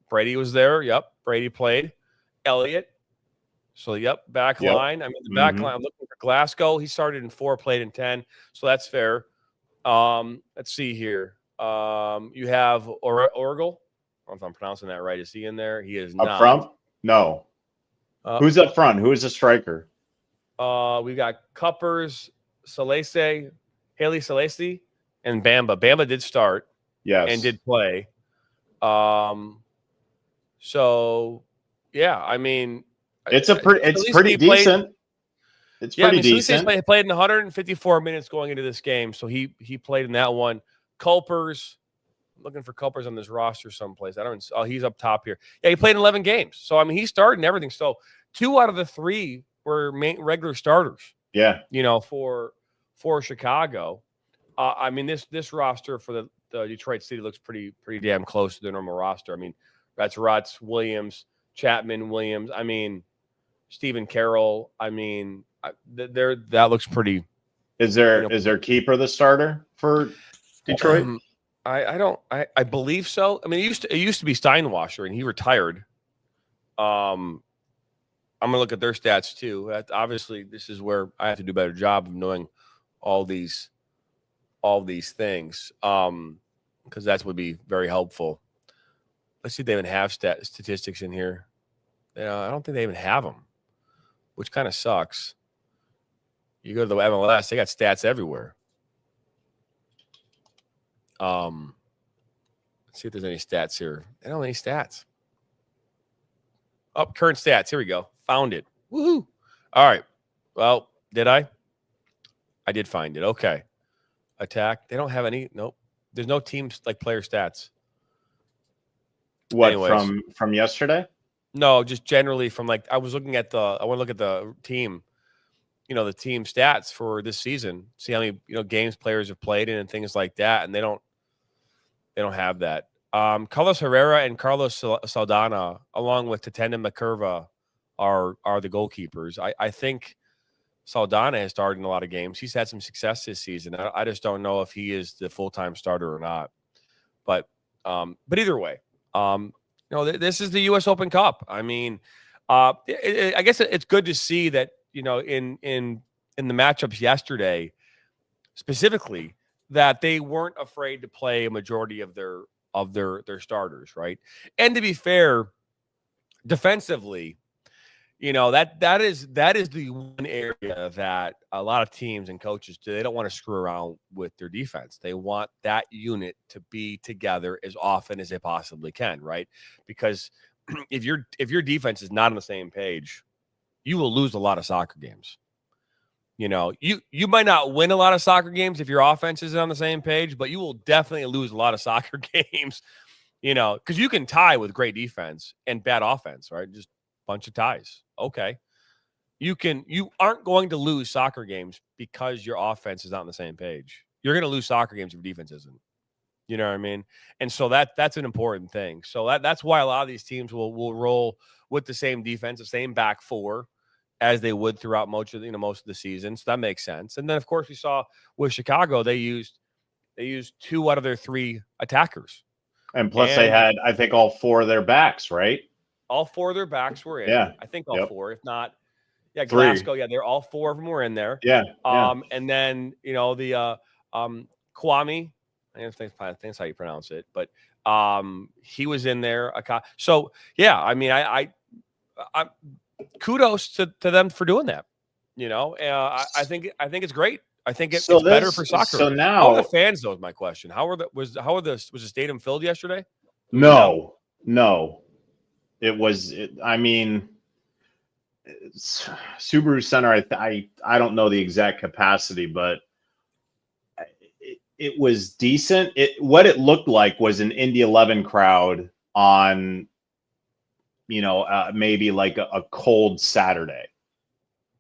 Brady was there. Yep, Brady played. Elliott. So, back line. I mean, the back line, I'm looking for Glasgow. He started in 4, played in 10. So that's fair. Let's see here. You have Orgel. I don't know if I'm pronouncing that right. Is he in there? He is not. Up front? No. Who's up front? Who is the striker? We got Cuppers, Haley Celeste, and Bamba. Bamba did start. Yes. And did play. So yeah, I mean, it's pretty decent. It's pretty decent. He played in 154 minutes going into this game, so he played in that one. Culpers, I'm looking for Culpers on this roster someplace. He's up top here. Yeah, he played in 11 games, so I mean, he started and everything. So 2 out of the 3 were regular starters. Yeah, for Chicago. I mean, this roster for the Detroit City looks pretty damn close to their normal roster. I mean, that's Rutz, Williams, Chapman, Williams. I mean, Stephen Carroll. I mean, that looks pretty. Is there keeper the starter for Detroit? I believe so. I mean, it used to be Steinwasser, and he retired. I'm gonna look at their stats too. Obviously, this is where I have to do a better job of knowing all these things, because that would be very helpful. Let's see if they even have statistics in here. I don't think they even have them, which kind of sucks. You go to the MLS, they got stats everywhere. Let's Let's see if there's any stats here. I don't have any stats. Oh, current stats. Here we go. Found it. Woohoo. All right. Well, did I? I did find it. Okay. Attack. They don't have any. Nope. There's no teams like player stats. What Anyways. from yesterday? No, just generally from like I was looking at I want to look at the team, the team stats for this season, see how many games players have played in and things like that, and they don't have that. Carlos Herrera and Carlos Saldana, along with Tatenda McCurva, are the goalkeepers. I think Saldana has started in a lot of games. He's had some success this season. I just don't know if he is the full-time starter or not. But either way, this is the U.S. Open Cup. I mean, I guess it's good to see that in the matchups yesterday, specifically, that they weren't afraid to play a majority of their starters, right? And to be fair, defensively, that is the one area that a lot of teams and coaches do. They don't want to screw around with their defense. They want that unit to be together as often as they possibly can, right? Because if your defense is not on the same page, you will lose a lot of soccer games. You might not win a lot of soccer games if your offense isn't on the same page, but you will definitely lose a lot of soccer games, because you can tie with great defense and bad offense, right? Just bunch of ties. Okay. You aren't going to lose soccer games because your offense is not on the same page. You're going to lose soccer games if your defense isn't. You know what I mean? And so that's an important thing. So that's why a lot of these teams will roll with the same defense, the same back four as they would throughout most of the season. So that makes sense. And then of course we saw with Chicago, they used 2 out of their 3 attackers. And plus they had, I think, all 4 of their backs, right? All 4 of their backs were in. Yeah. I think all 4, if not, 3. Glasgow. Yeah, they're all 4 of them were in there. Yeah. And then the Kwame, I think that's how you pronounce it, but he was in there. So yeah, I mean, I kudos to them for doing that. I think it's great. I think it's better for soccer. So now, how are the fans? Though is my question. Was the stadium filled yesterday? No. It was. I mean, Subaru Center. I don't know the exact capacity, but it was decent. What it looked like was an Indy 11 crowd on, maybe like a cold Saturday.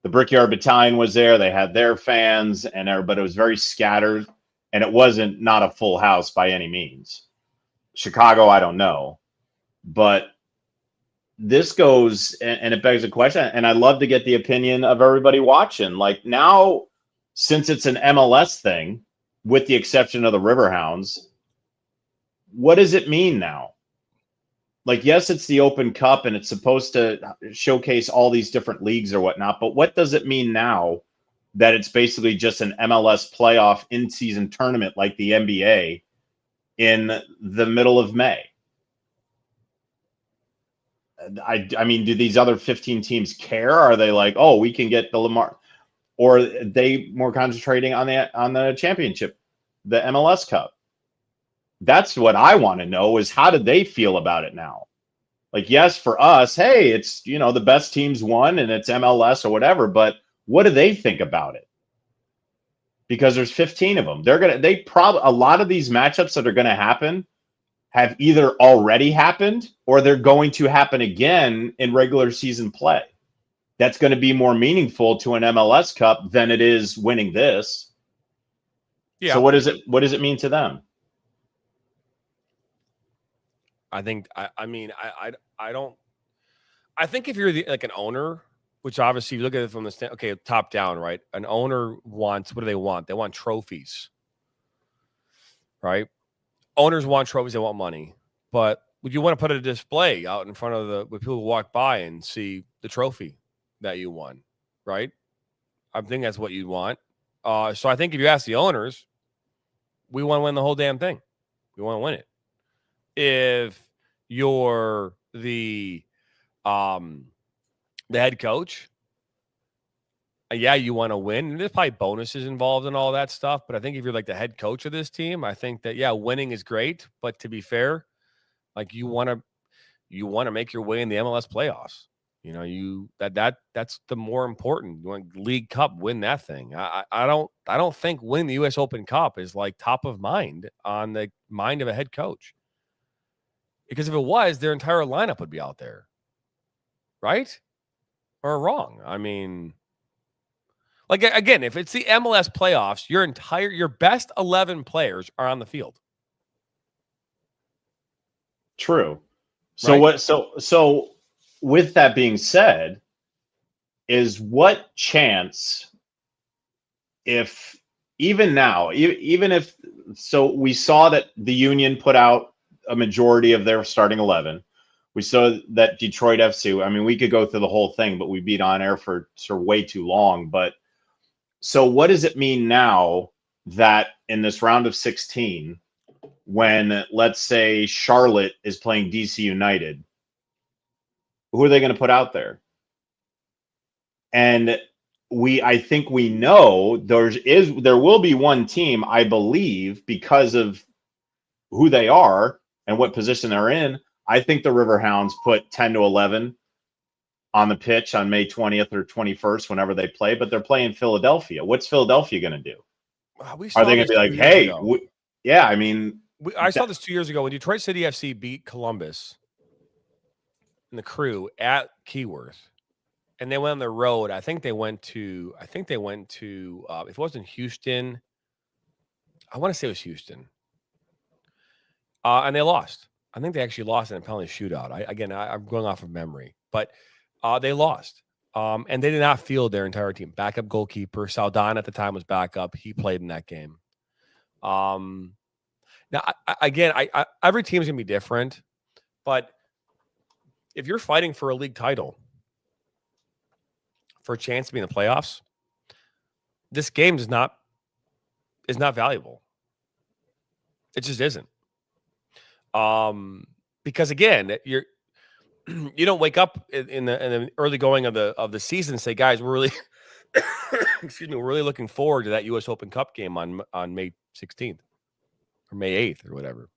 The Brickyard Battalion was there. They had their fans and everybody. It was very scattered, and it wasn't not a full house by any means. Chicago, I don't know, but this goes and it begs a question, and I'd love to get the opinion of everybody watching. Like now, since it's an MLS thing, with the exception of the Riverhounds, what does it mean now? Like, yes, it's the Open Cup and it's supposed to showcase all these different leagues or whatnot, but what does it mean now that it's basically just an MLS playoff in-season tournament like the NBA in the middle of May? I mean, do these other 15 teams care? Are they like, oh, we can get the Lamar, or are they more concentrating on the championship, the MLS Cup? That's what I want to know, is how do they feel about it now? Like, yes, for us, hey, it's, the best teams won and it's MLS or whatever, but what do they think about it? Because there's 15 of them. A lot of these matchups that are going to happen have either already happened or they're going to happen again in regular season play. That's going to be more meaningful to an MLS Cup than it is winning this. Yeah. So what does it mean to them? I think I don't. I think if you're like an owner, which obviously you look at it from the top down, right? An owner wants, what do they want? They want trophies, right? Owners want trophies. They want money, but would you want to put a display out in front of with people who walk by and see the trophy that you won, right? I think that's what you want. So I think if you ask the owners, we want to win the whole damn thing. We want to win it. If you're the head coach, Yeah, you want to win. And there's probably bonuses involved in all that stuff. But I think if you're like the head coach of this team, I think that, yeah, winning is great. But to be fair, like you want to make your way in the MLS playoffs. That's the more important. You want League Cup, win that thing. I don't think winning the US Open Cup is like top of mind on the mind of a head coach. Because if it was, their entire lineup would be out there. Right? Or wrong. I mean, like, again, if it's the MLS playoffs, your best 11 players are on the field. True. So right? so with that being said, is what chance, if even now, even if, so we saw that the Union put out a majority of their starting 11. We saw that Detroit FC, I mean, we could go through the whole thing, but we beat on air for way too long. But so what does it mean now that in this round of 16, when let's say Charlotte is playing DC United, who are they going to put out there? And I think we know there will be one team, I believe, because of who they are and what position they're in. I think the Riverhounds put 10 to 11 on the pitch on May 20th or 21st, whenever they play, but they're playing Philadelphia. What's Philadelphia going to do? We Are saw they going this to be like, 2 years hey, ago. yeah, I mean, I saw this 2 years ago when Detroit City FC beat Columbus and the Crew at Keyworth, and they went on the road. I think they went to. If it wasn't Houston, I want to say it was Houston, and they lost. I think they actually lost in a penalty shootout. I'm going off of memory, but they lost. And they did not field their entire team. Backup goalkeeper Saldan at the time was backup. He played in that game. Now, every team is going to be different, but if you're fighting for a league title, for a chance to be in the playoffs, this game is not valuable. It just isn't. Because again, you don't wake up in the early going of the season and say, guys, we're really we're really looking forward to that US Open Cup game on May 16th or May 8th or whatever.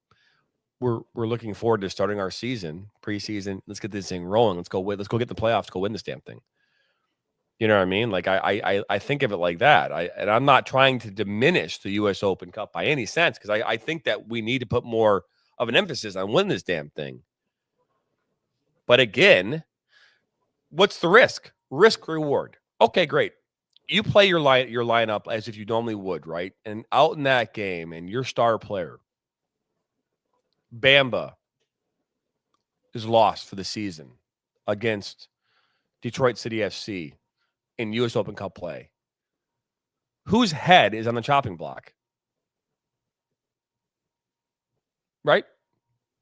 We're looking forward to starting our preseason. Let's get this thing rolling. Let's go get the playoffs, go win this damn thing. You know what I mean? Like I think of it like that. And I'm not trying to diminish the US Open Cup by any sense, because I think that we need to put more of an emphasis on winning this damn thing. But again, what's the risk? Risk reward. Okay, great. You play your lineup as if you normally would, right? And out in that game, and your star player, Bamba, is lost for the season against Detroit City FC in US Open Cup play. Whose head is on the chopping block? Right?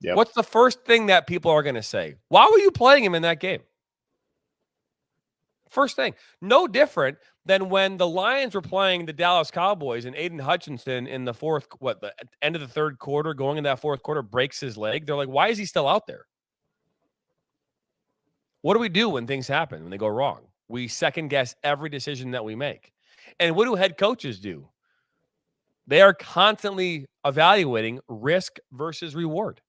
Yep. What's the first thing that people are going to say? Why were you playing him in that game? First thing. No different than when the Lions were playing the Dallas Cowboys and Aiden Hutchinson in the end of the third quarter, going in that fourth quarter, breaks his leg. They're like, why is he still out there? What do we do when things happen, when they go wrong? We second guess every decision that we make. And what do head coaches do? They are constantly evaluating risk versus reward.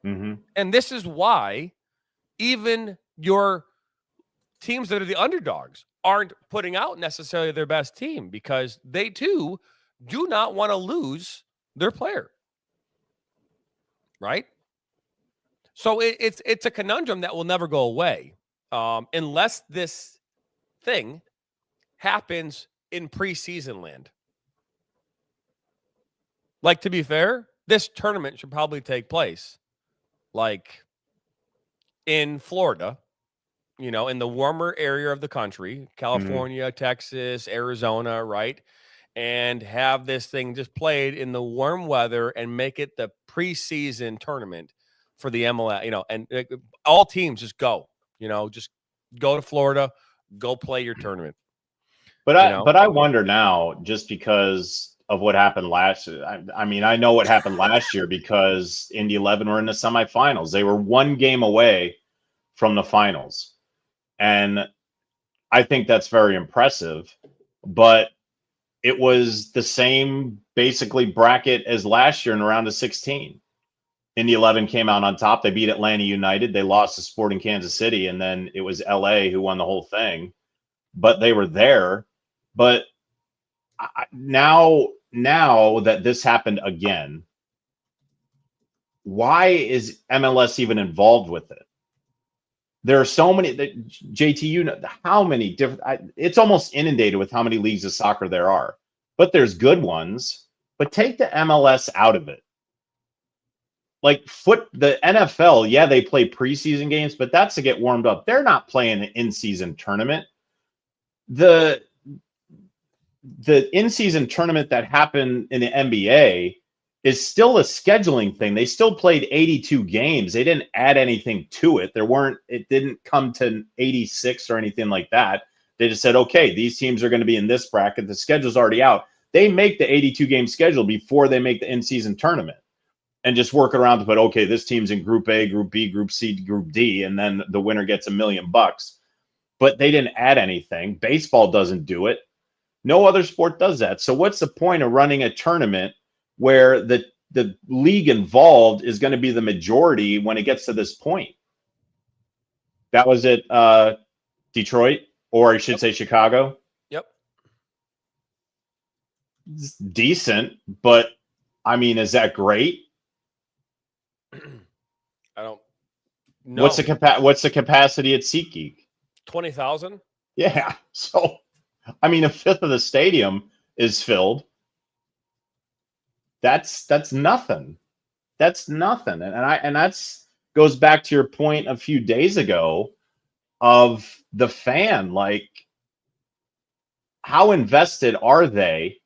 Mm-hmm. And this is why even your teams that are the underdogs aren't putting out necessarily their best team, because they too do not want to lose their player. Right? So it's a conundrum that will never go away unless this thing happens in preseason land. Like, to be fair, this tournament should probably take place like in Florida, in the warmer area of the country, California, Texas, Arizona, right? And have this thing just played in the warm weather and make it the preseason tournament for the MLS, and all teams just go, just go to Florida, go play your tournament. But I wonder now, just because of what happened last year. I mean, I know what happened last year because Indy 11 were in the semifinals. They were one game away from the finals. And I think that's very impressive. But it was the same basically bracket as last year in a round of 16. Indy 11 came out on top. They beat Atlanta United. They lost to Sporting Kansas City, and then it was LA who won the whole thing. But they were there. But now that this happened again, why is MLS even involved with it? There are so many. JT, you know how many different. It's almost inundated with how many leagues of soccer there are. But there's good ones. But take the MLS out of it. Like the NFL, yeah, they play preseason games, but that's to get warmed up. They're not playing an in-season tournament. The in-season tournament that happened in the NBA is still a scheduling thing. They still played 82 games. They didn't add anything to it. It didn't come to 86 or anything like that. They just said, okay, these teams are going to be in this bracket. The schedule's already out. They make the 82 game schedule before they make the in-season tournament and just work it around to put, okay, this team's in Group A, Group B, Group C, Group D, and then the winner gets $1 million. But they didn't add anything. Baseball doesn't do it. No other sport does that. So what's the point of running a tournament where the league involved is going to be the majority when it gets to this point? That was it, Detroit, or I should say Chicago. Yep. It's decent, but I mean, is that great? I don't know. What's the capacity at SeatGeek? 20,000. Yeah. So, I mean, a fifth of the stadium is filled. That's nothing. That's nothing. And that's goes back to your point a few days ago of the fan. Like, how invested are they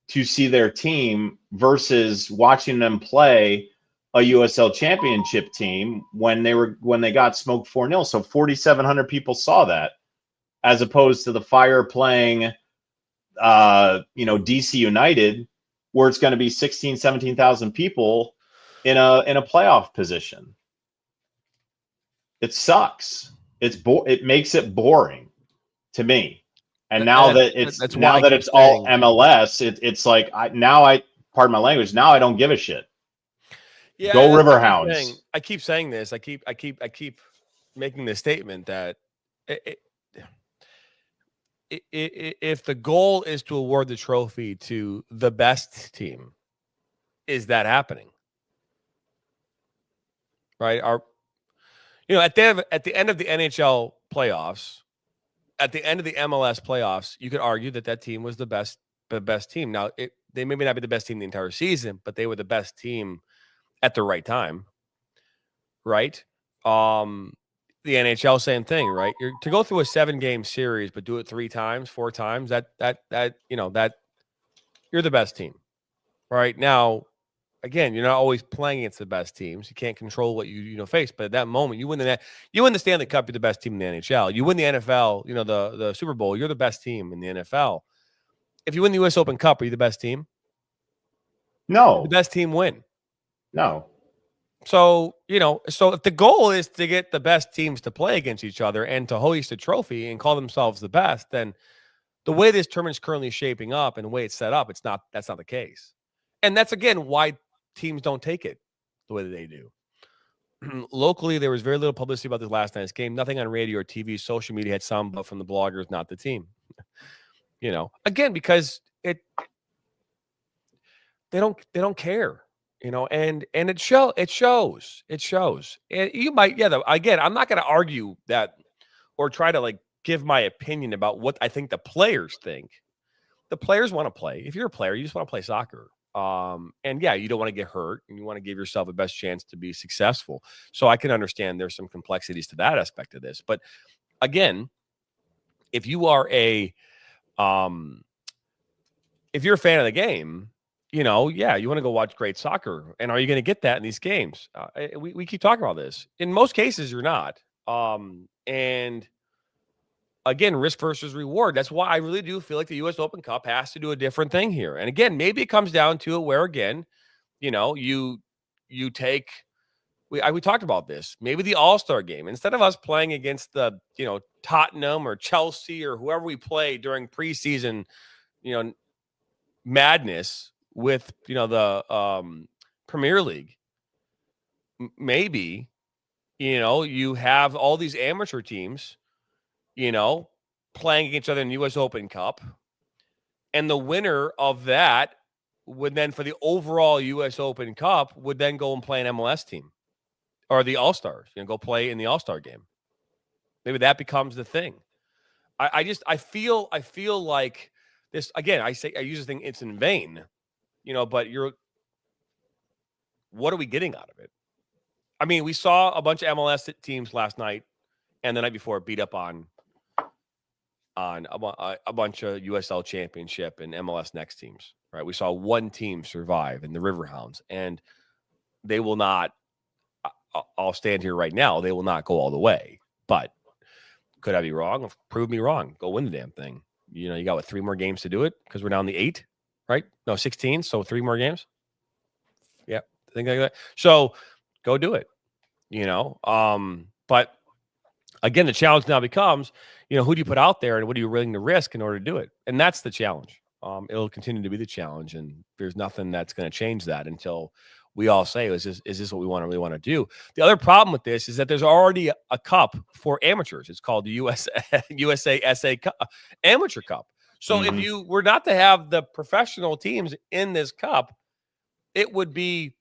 to see their team versus watching them play a USL Championship team when they got smoked 4-0? So 4,700 people saw that, as opposed to the Fire playing DC United, where it's going to be 16, 17,000 people in a playoff position. It sucks. It makes it boring to me. And now that it's all MLS, it's like pardon my language, now I don't give a shit. Yeah, go Riverhounds. I keep saying this. I keep making this statement that if the goal is to award the trophy to the best team, is that happening? Right? At the end of the NHL playoffs, at the end of the MLS playoffs, you could argue that team was the best team. Now, they maybe not be the best team the entire season, but they were the best team at the right time, right? The NHL, same thing, right? To go through a 7-game series, but do it 3 times, 4 times, that you're the best team, right? Now, again, you're not always playing against the best teams. You can't control what you face, but at that moment, you win the Stanley Cup, you're the best team in the NHL. You win the NFL, the Super Bowl, you're the best team in the NFL. If you win the US Open Cup, are you the best team? No. The best team win. No. So if the goal is to get the best teams to play against each other and to hoist a trophy and call themselves the best, then the way this tournament is currently shaping up and the way it's set up, that's not the case. And that's, again, why teams don't take it the way that they do. Locally, there was very little publicity about this last night's game. Nothing on radio or TV. Social media had some, but from the bloggers, not the team. Again, because they don't care. And it shows. And you might, again, I'm not going to argue that or try to give my opinion about what I think the players think. The players want to play. If you're a player, you just want to play soccer. And yeah, you don't want to get hurt and you want to give yourself the best chance to be successful. So I can understand there's some complexities to that aspect of this. But again, if you are if you're a fan of the game, you want to go watch great soccer. And are you going to get that in these games? We keep talking about this. In most cases, you're not. And again, risk versus reward. That's why I really do feel like the U.S. Open Cup has to do a different thing here. And again, maybe it comes down to it where, again, you take we talked about this. Maybe the All-Star game, instead of us playing against the, Tottenham or Chelsea or whoever we play during preseason, madness with, the Premier League, maybe, you have all these amateur teams, playing against each other in the U.S. Open Cup. And the winner of that would then, for the overall U.S. Open Cup, would then go and play an MLS team or the All-Stars, go play in the All-Star game. Maybe that becomes the thing. I feel like this, again, I use the thing, it's in vain, but what are we getting out of it? I mean, we saw a bunch of MLS teams last night and the night before beat up on a bunch of USL Championship and MLS Next teams, right? We saw one team survive in the Riverhounds, and they will not, I'll stand here right now, they will not go all the way. But could I be wrong? Prove me wrong. Go win the damn thing. You got 3 more games to do it because we're down the 8, right? No, 16, so 3 more games. Yeah, think like that. So go do it, But again, the challenge now becomes, who do you put out there and what are you willing to risk in order to do it? And that's the challenge. It'll continue to be the challenge, and there's nothing that's going to change that until we all say, is this what we really want to do? The other problem with this is that there's already a cup for amateurs. It's called the USA SA Cup, Amateur Cup. So if you were not to have the professional teams in this cup, it would be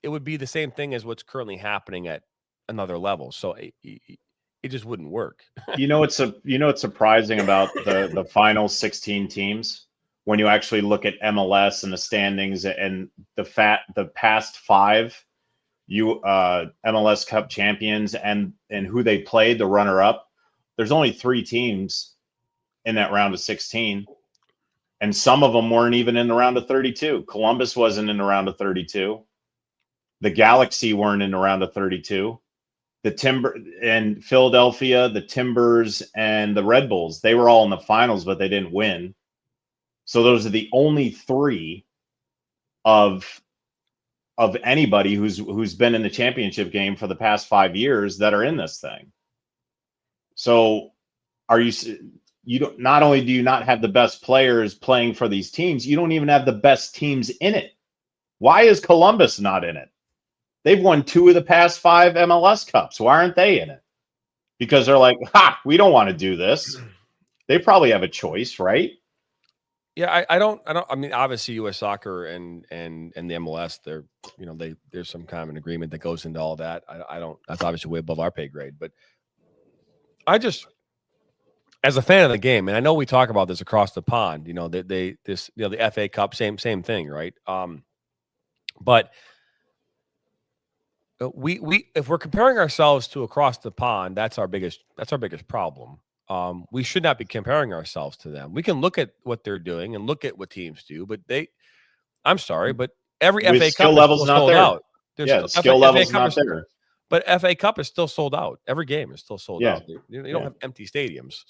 the same thing as what's currently happening at another level. So it just wouldn't work. What's surprising about the final 16 teams when you actually look at MLS and the standings and the past 5 MLS Cup champions and who they played, the runner up. There's only 3 teams in that round of 16, and some of them weren't even in the round of 32. Columbus wasn't in the round of 32. The Galaxy weren't in the round of 32. The Timber and Philadelphia, the Timbers, and the Red Bulls, they were all in the finals, but they didn't win. So those are the only 3 of anybody who's been in the championship game for the past 5 years that are in this thing. So you don't, not only do you not have the best players playing for these teams, you don't even have the best teams in it. Why is Columbus not in it? They've won 2 of the past 5 MLS Cups. Why aren't they in it? Because they're like, we don't want to do this. They probably have a choice, right? Yeah, I mean, obviously US Soccer and the MLS, there's some kind of an agreement that goes into all that. I don't, that's obviously way above our pay grade, but I just, as a fan of the game, and I know we talk about this across the pond, the FA Cup, same thing, right? But we if we're comparing ourselves to across the pond, that's our biggest problem. We should not be comparing ourselves to them. We can look at what they're doing and look at what teams do, but I'm sorry, but every FA Cup is still sold out. Skill level's not there. But FA Cup is still sold out. Every game is still sold out. You don't have empty stadiums.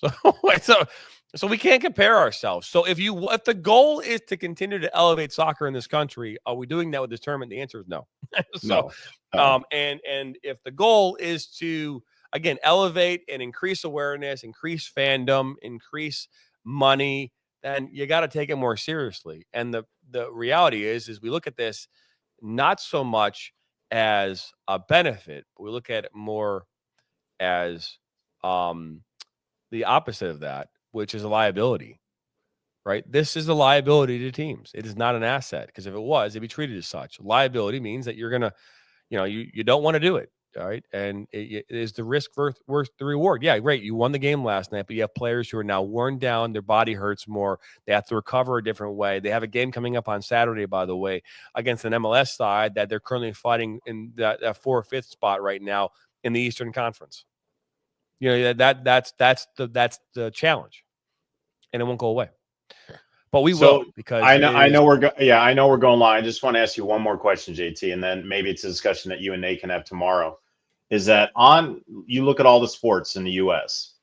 So we can't compare ourselves. So if the goal is to continue to elevate soccer in this country, are we doing that with this tournament? The answer is no. And if the goal is to, again, elevate and increase awareness, increase fandom, increase money, then you got to take it more seriously. And the reality is we look at this not so much as a benefit, but we look at it more as the opposite of that, which is a liability, right? This is a liability to teams. It is not an asset, because if it was, it'd be treated as such. Liability means that you're going to, you don't want to do it. All right. And it is the risk worth the reward. Yeah, great. You won the game last night, but you have players who are now worn down. Their body hurts more. They have to recover a different way. They have a game coming up on Saturday, by the way, against an MLS side that they're currently fighting in that 4th or 5th spot right now in the Eastern Conference. That's the challenge, and it won't go away. But we will, because I know we're going long. I just want to ask you one more question, JT, and then maybe it's a discussion that you and Nate can have tomorrow. Is that you look at all the sports in the U.S.,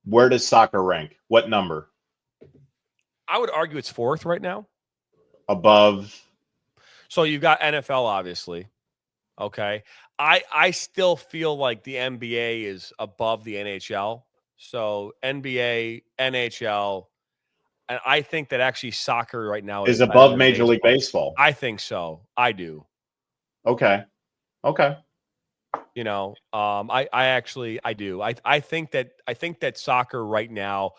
where does soccer rank? What number? I would argue it's 4th right now. Above? So you've got NFL, obviously. Okay. I still feel like the NBA is above the NHL. So NBA, NHL, and I think that actually soccer right now is Is better above than Major League baseball. Baseball. I think so. I do. Okay. Okay. You know, I actually I do. I think that soccer right now,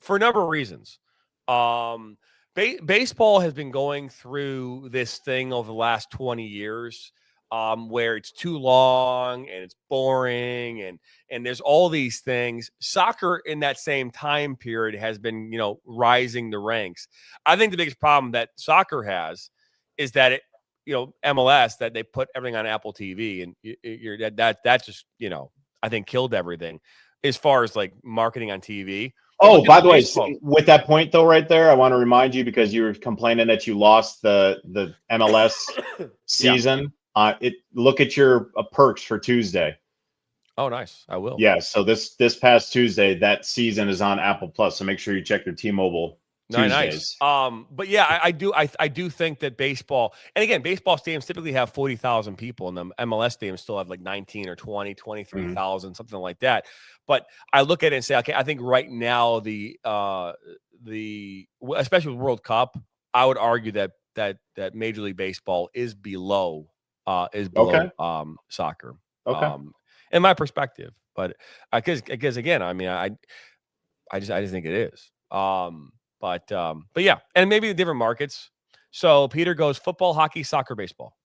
for a number of reasons. Um, baseball has been going through this thing over the last 20 years, where it's too long and it's boring and there's all these things. Soccer in that same time period has been, rising the ranks. I think the biggest problem that soccer has is that MLS, that they put everything on Apple TV, and that just I think killed everything as far as like marketing on TV. But Oh, look at by the the way, baseball. with that point though, right there, I want to remind you because you were complaining that you lost the MLS Yeah. season. Look at your perks for Tuesday. Oh, nice. I will. Yeah, so this past Tuesday, that season is on Apple Plus. So make sure you check your T-Mobile Nice. Tuesdays. But yeah, I do think that baseball, and again, baseball stadiums typically have 40,000 people, and the MLS stadiums still have like 19 or 20, 23,000, something like that. But I look at it and say, okay, I think right now especially with World Cup, I would argue that Major League Baseball is below Okay. soccer. Okay. In my perspective. But because again, I mean, I just think it is. But yeah, and maybe the different markets. So Peter goes football, hockey, soccer, baseball.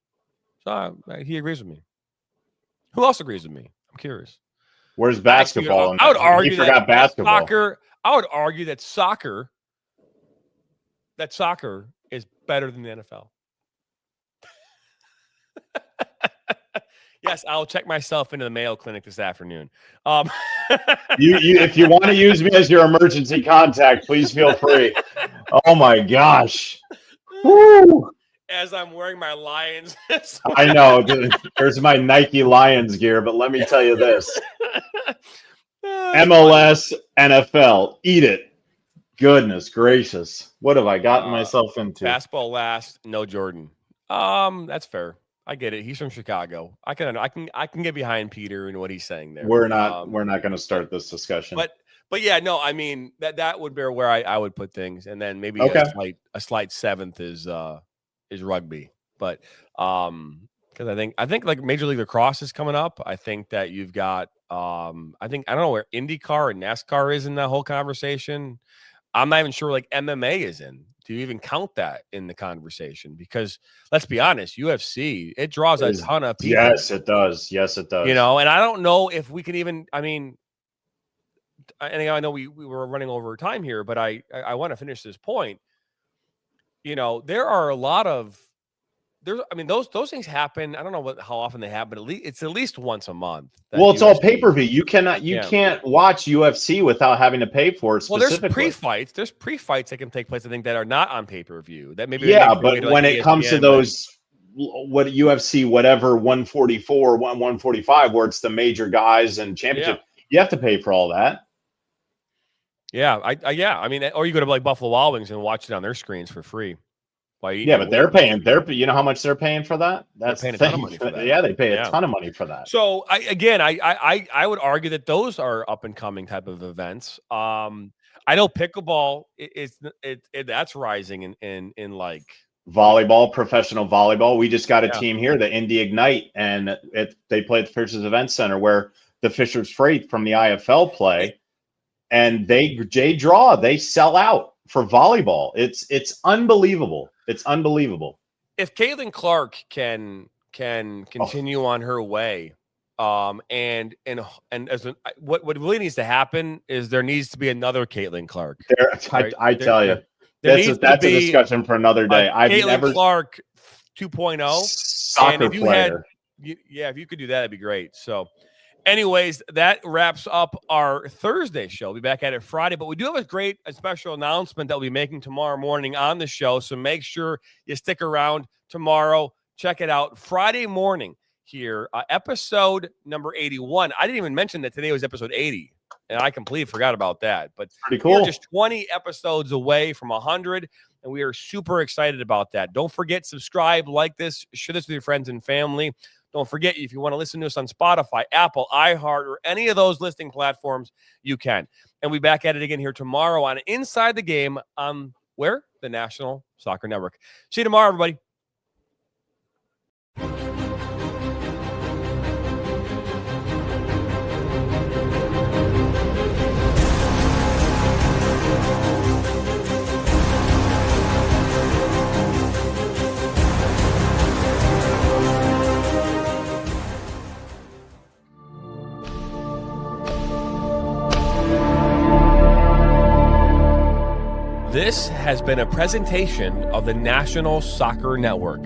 So he agrees with me. Who else agrees with me? I'm curious. Where's Actually, basketball? I would He argue forgot that basketball. soccer. I would argue that soccer is better than the NFL. Yes, I'll check myself into the Mayo Clinic this afternoon. If you want to use me as your emergency contact, please feel free. Oh my gosh. Woo! As I'm wearing my Lions. I know. There's my Nike Lions gear, but let me tell you this. MLS, NFL, eat it. Goodness gracious. What have I gotten myself into? Basketball last, no Jordan. That's fair. I get it. He's from Chicago. I can get behind Peter and what he's saying there. We're not going to start this discussion. But yeah, no, I mean that would be where I would put things, and then maybe a slight seventh is rugby. But because I think like Major League Lacrosse is coming up. I think that you've got I don't know where IndyCar and NASCAR is in that whole conversation. I'm not even sure like MMA is in. Do you even count that in the conversation? Because let's be honest, UFC, it draws a ton of people. Yes, it does. Yes, it does. And I don't know if we can even, I mean, and I know we were running over time here, but I want to finish this point. There are a lot of, those things happen. I don't know how often they happen, but it's at least once a month. Well, it's all pay-per-view. You can't watch UFC without having to pay for it specifically. Well, there's pre-fights that can take place, I think, that are not on pay-per-view. That maybe but when it comes to those what UFC, whatever 144, 145, where it's the major guys and championship, you have to pay for all that. Yeah, I mean, or you go to like Buffalo Wild Wings and watch it on their screens for free. But they're paying. You know how much they're paying for that? That's paying a ton of money for that. Yeah, they pay a ton of money for that. So I would argue that those are up and coming type of events. I know pickleball that's rising in like volleyball, professional volleyball. We just got a team here, the Indy Ignite, and they play at the Fishers Event Center where the Fishers Freight from the IFL play, and they sell out for volleyball. It's unbelievable. It's unbelievable. If Caitlin Clark can continue on her way, and what really needs to happen is there needs to be another Caitlin Clark. I tell you, that's a discussion for another day. Caitlin Clark 2.0 soccer player. If you could do that, that'd be great. So. Anyways, that wraps up our Thursday show. We'll be back at it Friday, but we do have a special announcement that we'll be making tomorrow morning on the show. So make sure you stick around tomorrow. Check it out Friday morning here, episode number 81. I didn't even mention that today was episode 80, and I completely forgot about that. But pretty cool. We're just 20 episodes away from 100, and we are super excited about that. Don't forget, subscribe, like this, share this with your friends and family. Don't forget, if you want to listen to us on Spotify, Apple, iHeart, or any of those listing platforms, you can. And we'll be back at it again here tomorrow on Inside the Game on where? The National Soccer Network. See you tomorrow, everybody. This has been a presentation of the National Soccer Network.